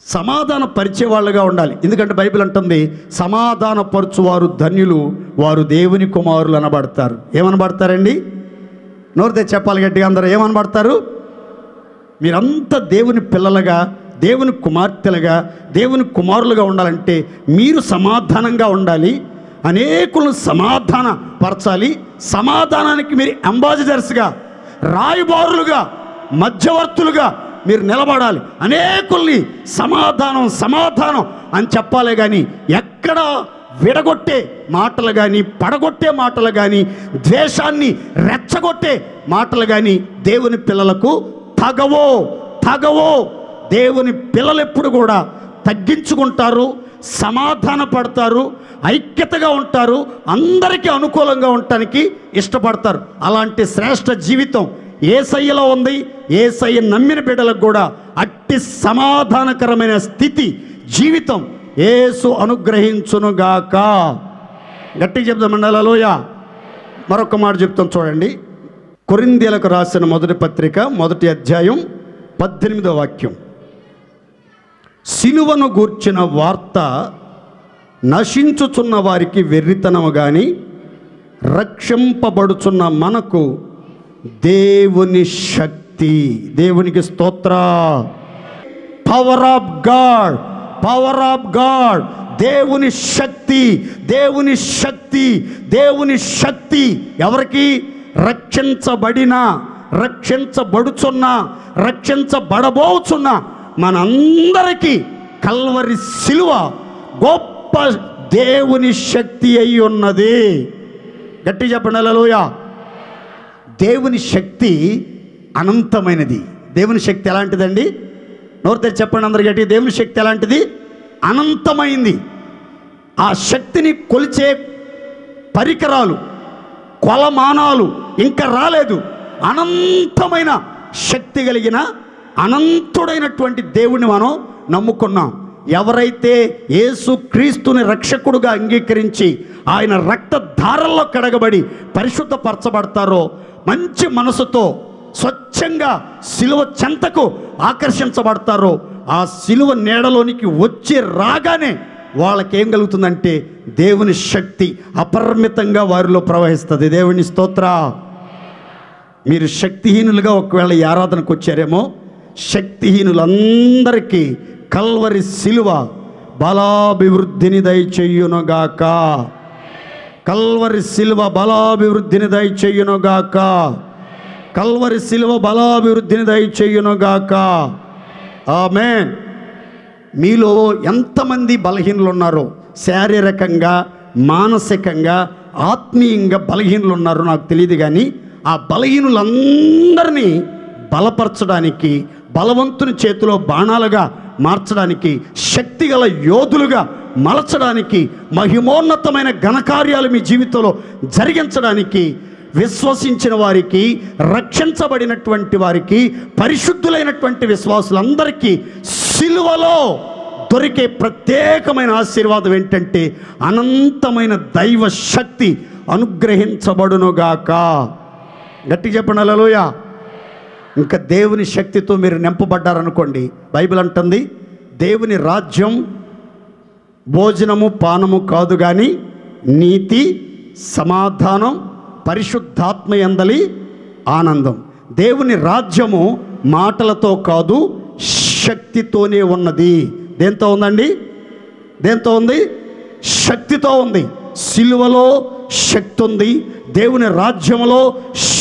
సమాధాన పరిచేవాళ్ళుగా ఉండాలి. ఎందుకంటే బైబిల్ అంటుంది, సమాధానపరచువారు ధన్యులు, వారు దేవుని కుమారులు అనబడతారు. ఏమనబడతారండి? నోరు తెరిచి చెప్పాలి గట్టిగా, అందరూ ఏమనబడతారు? మీరంతా దేవుని పిల్లలుగా, దేవుని కుమార్తెలుగా, దేవుని కుమారులుగా ఉండాలంటే మీరు సమాధానంగా ఉండాలి, అనేకులను సమాధాన పరచాలి. సమాధానానికి మీరు అంబాసిడర్స్గా, రాయబారులుగా, మధ్యవర్తులుగా మీరు నిలబడాలి. అనేకుల్ని సమాధానం అని చెప్పాలే కానీ ఎక్కడ విడగొట్టే మాటలు కానీ, పడగొట్టే మాటలు కానీ, ద్వేషాన్ని రెచ్చగొట్టే మాటలు కానీ దేవుని పిల్లలకు తగవో. దేవుని పిల్లలు ఎప్పుడు కూడా తగ్గించుకుంటారు, సమాధాన పడతారు, ఐక్యతగా ఉంటారు, అందరికీ అనుకూలంగా ఉండటానికి ఇష్టపడతారు. అలాంటి శ్రేష్ఠ జీవితం యేసయ్యలో ఉంది. యేసయ్య నమ్మిన బిడ్డలకు కూడా అట్టి సమాధానకరమైన స్థితి, జీవితం యేసు అనుగ్రహించునుగాక. గట్టిగా చెప్తామండి హల్లెలూయా. మరొక మాట చెప్తాం చూడండి. కొరింథీయులకు రాసిన మొదటి పత్రిక 1వ అధ్యాయం 18వ వాక్యం. సిలువను గూర్చిన వార్త నశించుచున్న వారికి వెర్రితనము గాని, రక్షింపబడుచున్న మనకు దేవుని శక్తి. దేవునికి స్తోత్ర. పవర్ ఆఫ్ గాడ్, దేవుని శక్తి, దేవుని శక్తి, దేవుని శక్తి. ఎవరికి? రక్షించబడుచున్న, రక్షించబడబోచున్న మనందరికీ కల్వరి సిలువ గొప్ప దేవుని శక్తి అయి ఉన్నది. గట్టి చెప్పండి హల్లెలూయా. దేవుని శక్తి అనంతమైనది. దేవుని శక్తి ఎలాంటిదండి? నోరు తెరిచి చెప్పండి అందరు గట్టి. దేవుని శక్తి ఎలాంటిది? అనంతమైంది. ఆ శక్తిని కొలిచే పరికరాలు, కొలమానాలు ఇంకా రాలేదు. అనంతమైన శక్తి కలిగిన అనంతుడైనటువంటి దేవుని మనం నమ్ముకున్నాం. ఎవరైతే యేసుక్రీస్తుని రక్షకుడుగా అంగీకరించి ఆయన రక్తధారల్లో కడగబడి పరిశుద్ధపరచబడతారో, మంచి మనసుతో స్వచ్ఛంగా సిలువ చెంతకు ఆకర్షించబడతారో ఆ సిలువ నీడలోనికి వచ్చి రాగానే వాళ్ళకి ఏం కలుగుతుందంటే దేవుని శక్తి అపరిమితంగా వారిలో ప్రవహిస్తుంది. దేవుని స్తోత్ర. మీరు శక్తిహీనులుగా ఒకవేళ ఈ ఆరాధనకు వచ్చారేమో, శక్తిహీనులందరికీ కల్వరి సిలువ బలాభివృద్ధిని దయచేయునుగాక. కల్వరి సిలువ బలాభివృద్ధిని దయచేయునుగాక. కల్వరి సిలువ బలాభివృద్ధిని దయచేయునుగాక. ఆమేన్. మీలో ఎంతమంది బలహీనులు ఉన్నారో, శారీరకంగా, మానసికంగా, ఆత్మీయంగా బలహీనులు ఉన్నారో నాకు తెలియదు, కానీ ఆ బలహీనులందరినీ బలపరచడానికి, బలవంతుని చేతిలో బాణాలుగా మార్చడానికి, శక్తిగల యోధులుగా మలచడానికి, మహిమోన్నతమైన ఘనకార్యాలు మీ జీవితంలో జరిగించడానికి, విశ్వసించిన వారికి, రక్షించబడినటువంటి వారికి, పరిశుద్ధులైనటువంటి విశ్వాసులందరికీ సిలువలో దొరికే ప్రత్యేకమైన ఆశీర్వాదం ఏంటంటే అనంతమైన దైవ శక్తి అనుగ్రహించబడునుగాక. గట్టి చెప్పండి హల్లెలూయా. ఇంకా దేవుని శక్తితో మీరు నింపబడ్డారనుకోండి, బైబిల్ అంటుంది దేవుని రాజ్యం భోజనము పానము కాదు, కానీ నీతి, సమాధానం, పరిశుద్ధాత్మ యందలి ఆనందం. దేవుని రాజ్యము మాటలతో కాదు, శక్తితోనే ఉన్నది. దేంతో ఉందండి? దేంతో ఉంది? శక్తితో ఉంది. సిలువలో శక్తి ఉంది, దేవుని రాజ్యంలో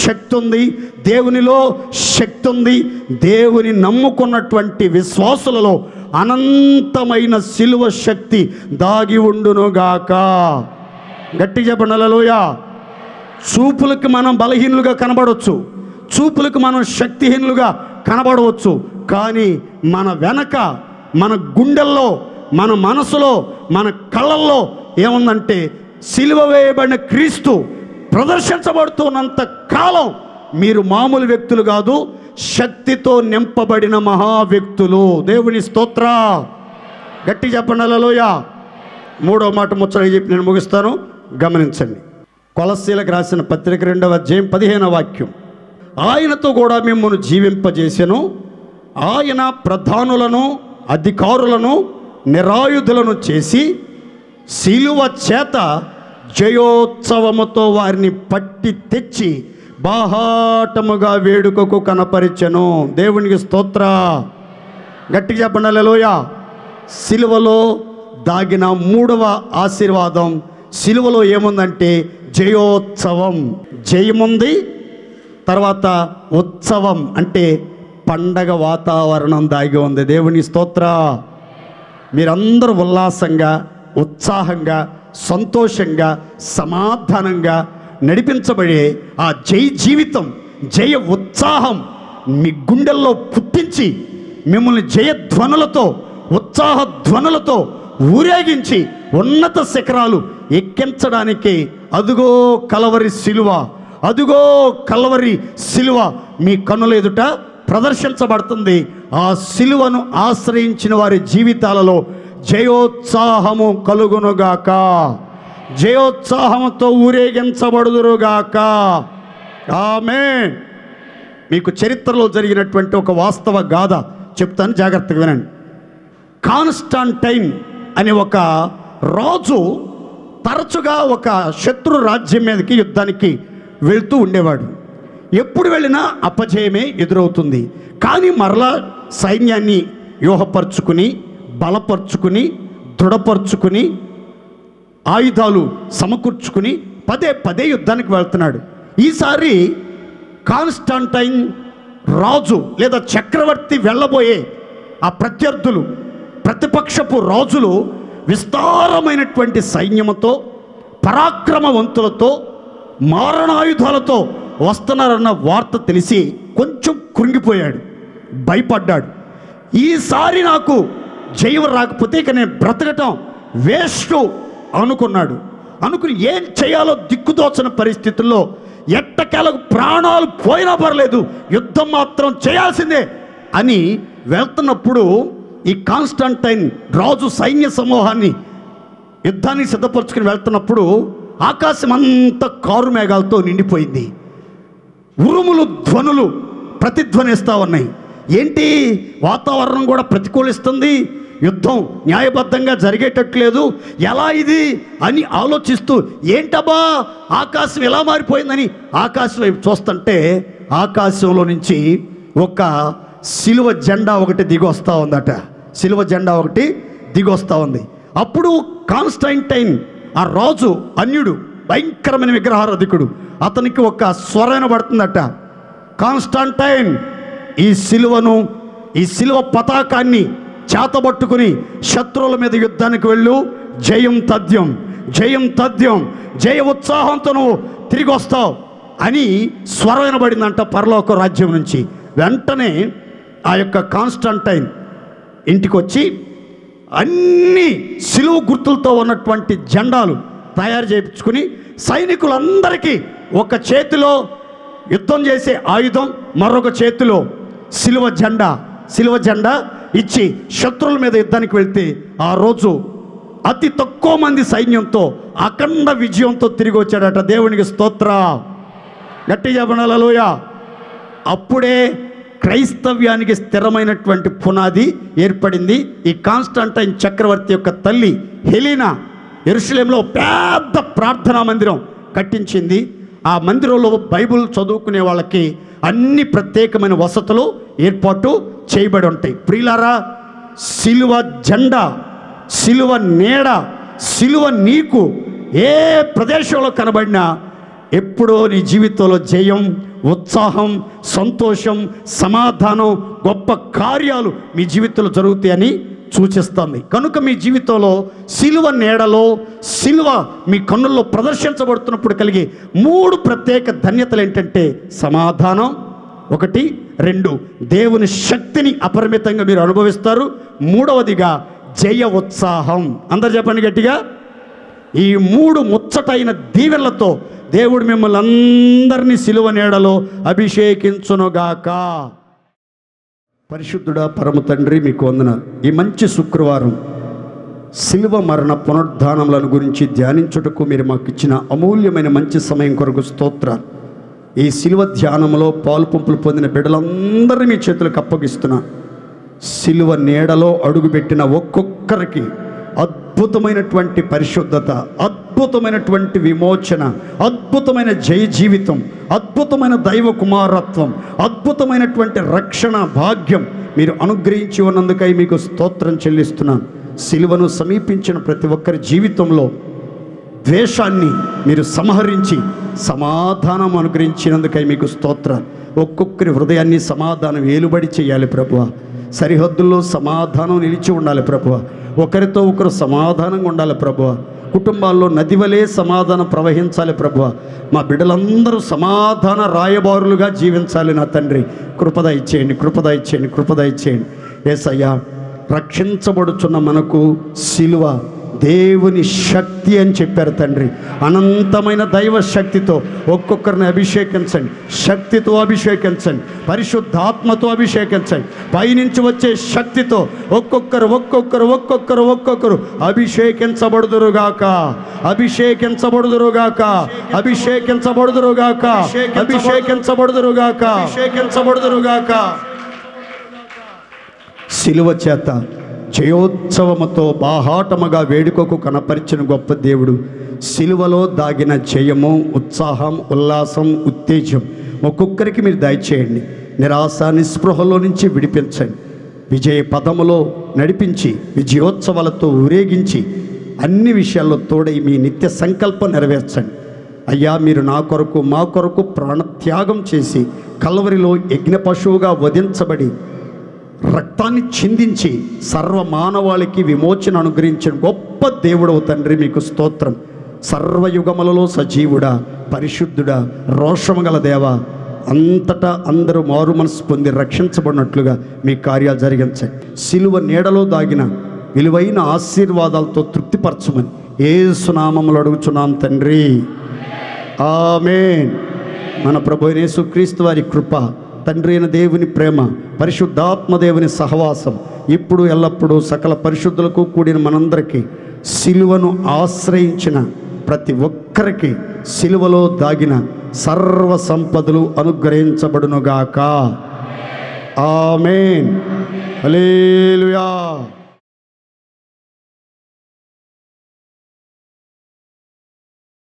శక్తి ఉంది, దేవునిలో శక్తి ఉంది. దేవుని నమ్ముకున్నటువంటి విశ్వాసులలో అనంతమైన సిలువ శక్తి దాగి ఉండునుగాక. గట్టి చెప్పండి హల్లెలూయా. చూపులకు మనం బలహీనులుగా కనబడవచ్చు, చూపులకు మనం శక్తిహీనులుగా కనబడవచ్చు, కానీ మన వెనక, మన గుండెల్లో, మన మనసులో, మన కళ్ళల్లో ఏముందంటే సిలువ వేయబడిన క్రీస్తు ప్రదర్శించబడుతున్నంత కాలం మీరు మామూలు వ్యక్తులు కాదు, శక్తితో నింపబడిన మహా వ్యక్తులు. దేవుని స్తోత్ర. గట్టి చెప్పండి హల్లెలూయా. మూడో మాట ముచ్చట చెప్పి నేను ముగిస్తాను, గమనించండి. కొలస్సీలకు రాసిన పత్రిక 2వ అధ్యాయం 15వ వాక్యం. ఆయనతో కూడా మిమ్మల్ని జీవింపజేసెను, ఆయన ప్రధానులను, అధికారులను, నిరాయుధులను చేసి సిలువ చేత జయోత్సవముతో వారిని పట్టి తెచ్చి బాహాటముగా వేడుకకు కనపరిచెను. దేవునికి స్తోత్ర. గట్టిగా చెప్పండి హల్లెలూయా. సిలువలో దాగిన మూడవ ఆశీర్వాదం, సిలువలో ఏముందంటే జయోత్సవం. జయముంది, తర్వాత ఉత్సవం అంటే పండగ వాతావరణం దాగి ఉంది. దేవుని స్తోత్ర. మీరందరూ ఉల్లాసంగా, ఉత్సాహంగా, సంతోషంగా, సమాధానంగా నడిపించబడే ఆ జయ జీవితం, జయ ఉత్సాహం మీ గుండెల్లో పుట్టించి మిమ్మల్ని జయధ్వనులతో, ఉత్సాహ ధ్వనులతో ఊరేగించి ఉన్నత శిఖరాలు ఎక్కించడానికి అదుగో కలవరి సిలువ, అదుగో కలవరి సిలువ మీ కన్నుల ఎదుట ప్రదర్శించబడుతుంది. ఆ సిలువను ఆశ్రయించిన వారి జీవితాలలో జయోత్సాహము కలుగునుగాక, జయోత్సాహముతో ఊరేగించబడుదురుగాక. ఆమేన్. మీకు చరిత్రలో జరిగినటువంటి ఒక వాస్తవ గాథ చెప్తాను, జాగ్రత్తగా వినండి. కాన్స్టాంటైన్ అనే ఒక రాజు తరచుగా ఒక శత్రు రాజ్యం మీదకి యుద్ధానికి వెళ్తూ ఉండేవాడు. ఎప్పుడు వెళ్ళినా అపజయమే ఎదురవుతుంది. కానీ మరలా సైన్యాన్ని వ్యూహపరుచుకుని, బలపరుచుకుని, దృఢపరుచుకుని, ఆయుధాలు సమకూర్చుకుని పదే పదే యుద్ధానికి వెళ్తున్నాడు. ఈసారి కాన్స్టాంటైన్ రాజు లేదా చక్రవర్తి వెళ్ళబోయే ఆ ప్రత్యర్థులు, ప్రతిపక్షపు రాజులు విస్తారమైనటువంటి సైన్యముతో, పరాక్రమవంతులతో, మారణాయుధాలతో వస్తున్నారన్న వార్త తెలిసి కొంచెం కృంగిపోయాడు, భయపడ్డాడు. ఈసారి నాకు జయం రాకపోతే ఇక నేను బ్రతకటం వేస్ట్ అనుకున్నాడు. అనుకుని ఏం చేయాలో దిక్కుదోచని పరిస్థితుల్లో ఎట్టకేలకు ప్రాణాలు పోయినా పర్లేదు, యుద్ధం మాత్రం చేయాల్సిందే అని వెళ్తున్నప్పుడు ఈ కాన్స్టాంటైన్ రాజు సైన్య సమూహాన్ని యుద్ధానికి సిద్ధపరచుకుని వెళ్తున్నప్పుడు ఆకాశం అంతా కారు మేఘాలతో నిండిపోయింది. ఉరుములు, ధ్వనులు, ప్రతిధ్వనిస్తూ ఉన్నాయి. ఏంటి, వాతావరణం కూడా ప్రతికూలిస్తుంది, యుద్ధం న్యాయబద్ధంగా జరిగేటట్లేదు, ఎలా ఇది అని ఆలోచిస్తూ ఏంటబ్బా ఆకాశం ఎలా మారిపోయిందని ఆకాశం వైపు చూస్తుంటే ఆకాశంలో నుంచి ఒక సిలువ జెండా ఒకటి దిగొస్తూ ఉందట. సిలువ జెండా ఒకటి దిగొస్తూ ఉంది. అప్పుడు కాన్స్టంటైన్ ఆ రాజు, అన్యుడు, భయంకరమైన విగ్రహారాధికుడు, అతనికి ఒక స్వరం పడుతుందట, కాన్స్టంటైన్ ఈ సిలువ పతాకాన్ని చేతబట్టుకుని శత్రువుల మీద యుద్ధానికి వెళ్ళు, జయం తథ్యం, జయం తథ్యం, జయ ఉత్సాహంతో నువ్వు తిరిగి వస్తావు అని స్వరం వినబడిందంట పరలోక రాజ్యం నుంచి. వెంటనే ఆ యొక్క కాన్స్టంటైన్ ఇంటికి వచ్చి అన్ని సిలువ గుర్తులతో ఉన్నటువంటి జెండాలు తయారు చేయించుకుని సైనికులందరికీ ఒక చేతిలో యుద్ధం చేసే ఆయుధం, మరొక చేతిలో సిలువ జెండా ఇచ్చి శత్రువుల మీద యుద్ధానికి వెళ్తే ఆ రోజు అతి తక్కువ మంది సైన్యంతో అఖండ విజయంతో తిరిగి వచ్చాడట. దేవునికి స్తోత్ర, గట్టి చెప్పండి హల్లెలూయా. అప్పుడే క్రైస్తవ్యానికి స్థిరమైనటువంటి పునాది ఏర్పడింది. ఈ కాన్స్టంటైన్ చక్రవర్తి యొక్క తల్లి హెలీనా యెరూషలేంలో పెద్ద ప్రార్థనా మందిరం కట్టించింది. ఆ మందిరంలో బైబిల్ చదువుకునే వాళ్ళకి అన్ని ప్రత్యేకమైన వసతులు ఏర్పాటు చేయబడి ఉంటాయి. ప్రియులారా, సిలువ జెండా, సిలువ నీడ, సిలువ నీకు ఏ ప్రదేశంలో కనబడినా ఎప్పుడో నీ జీవితంలో జయం, ఉత్సాహం, సంతోషం, సమాధానం, గొప్ప కార్యాలు మీ జీవితంలో జరుగుతాయని సూచిస్తుంది. కనుక మీ జీవితంలో సిలువ నీడలో, సిలువ మీ కన్నుల్లో ప్రదర్శించబడుతున్నప్పుడు కలిగే 3 ప్రత్యేక ధన్యతలు ఏంటంటే సమాధానం 1, 2 దేవుని శక్తిని అపరిమితంగా మీరు అనుభవిస్తారు, 3వదిగా జయ ఉత్సాహం. అందరు చెప్పండి గట్టిగా. ఈ 3 ముచ్చటైన దీవెనలతో దేవుడు మిమ్మల్ని అందరినీ సిలువ నీడలో అభిషేకించునుగాక. పరిశుద్ధుడా పరమ తండ్రి, మీకు వందనాలు. ఈ మంచి శుక్రవారం సిలువ మరణ పునరుద్ధానములను గురించి ధ్యానించుటకు మీరు మాకు ఇచ్చిన అమూల్యమైన మంచి సమయం కొరకు స్తోత్రాలు. ఈ సిలువ ధ్యానంలో పాలుపంపులు పొందిన బిడ్డలందరినీ మీ చేతులకు అప్పగిస్తున్నా. సిలువ నీడలో అడుగుపెట్టిన ఒక్కొక్కరికి అద్భుతమైనటువంటి పరిశుద్ధత, అద్భుతమైనటువంటి విమోచన, అద్భుతమైన జయ జీవితం, అద్భుతమైన దైవ కుమారత్వం, అద్భుతమైనటువంటి రక్షణ భాగ్యం మీరు అనుగ్రహించి ఉన్నందుకై మీకు స్తోత్రం చెల్లిస్తున్నాను. సిలువను సమీపించిన ప్రతి ఒక్కరి జీవితంలో ద్వేషాన్ని మీరు సంహరించి సమాధానం అనుగ్రహించినందుకై మీకు స్తోత్రాలు. ఒక్కొక్కరి హృదయాన్ని సమాధానం ఏలుబడి చేయాలి ప్రభువా. సరిహద్దుల్లో సమాధానం నిలిచి ఉండాలి ప్రభువా. ఒకరితో ఒకరు సమాధానంగా ఉండాలి ప్రభువా. కుటుంబాల్లో నది వలె సమాధానం ప్రవహించాలి ప్రభువా. మా బిడ్డలందరూ సమాధాన రాయబారులుగా జీవించాలి నా తండ్రి. కృపద ఇచ్చేయండి, కృపద ఇచ్చేయండి, కృపద ఇచ్చేయండి. యేసయ్యా, రక్షించబడుచున్న మనకు సిలువ దేవుని శక్తి అని చెప్పారు తండ్రి. అనంతమైన దైవ శక్తితో ఒక్కొక్కరిని అభిషేకించండి, శక్తితో అభిషేకించండి, పరిశుద్ధాత్మతో అభిషేకించండి. పైనుంచి వచ్చే శక్తితో ఒక్కొక్కరు ఒక్కొక్కరు ఒక్కొక్కరు ఒక్కొక్కరు అభిషేకించబడుదురుగాక, అభిషేకించబడుదురుగాక, అభిషేకించబడుదురుగాక, అభిషేకించబడుదురుగాక, అభిషేకించబడుదురుగాక. సిలువ చేత జయోత్సవముతో బాహాటముగా వేడుకకు కనపరిచిన గొప్ప దేవుడు. సిలువలో దాగిన జయము, ఉత్సాహం, ఉల్లాసం, ఉత్తేజం ఒక్కొక్కరికి మీరు దయచేయండి. నిరాశ నిస్పృహలో నుంచి విడిపించండి. విజయ పదములో నడిపించి విజయోత్సవాలతో ఊరేగించి అన్ని విషయాల్లో తోడై మీ నిత్య సంకల్పం నెరవేర్చండి. అయ్యా, మీరు నా కొరకు మా కొరకు ప్రాణత్యాగం చేసి కల్వరిలో యజ్ఞ పశువుగా వధించబడి రక్తాన్ని చిందించి సర్వమానవాళికి విమోచన అనుగ్రహించిన గొప్ప దేవుడవు తండ్రి, మీకు స్తోత్రం. సర్వయుగములలో సజీవుడా, పరిశుద్ధుడా, రోషము గల దేవా, అంతటా అందరూ మారు మనసు పొంది రక్షించబడినట్లుగా మీ కార్యాలు జరిగించండి. సిలువ నీడలో దాగిన విలువైన ఆశీర్వాదాలతో తృప్తిపరచమని యేసు నామములో అడుగుచున్నాం తండ్రి, ఆమేన్. మన ప్రభు యేసుక్రీస్తు వారి కృప, తండ్రి అయిన దేవుని ప్రేమ, పరిశుద్ధాత్మ దేవుని సహవాసం ఇప్పుడు ఎల్లప్పుడూ సకల పరిశుద్ధులకు కూడిన మనందరికీ, సిలువను ఆశ్రయించిన ప్రతి ఒక్కరికి సిలువలో దాగిన సర్వ సంపదలు అనుగ్రహించబడునుగాక. ఆమేన్. హల్లెలూయా.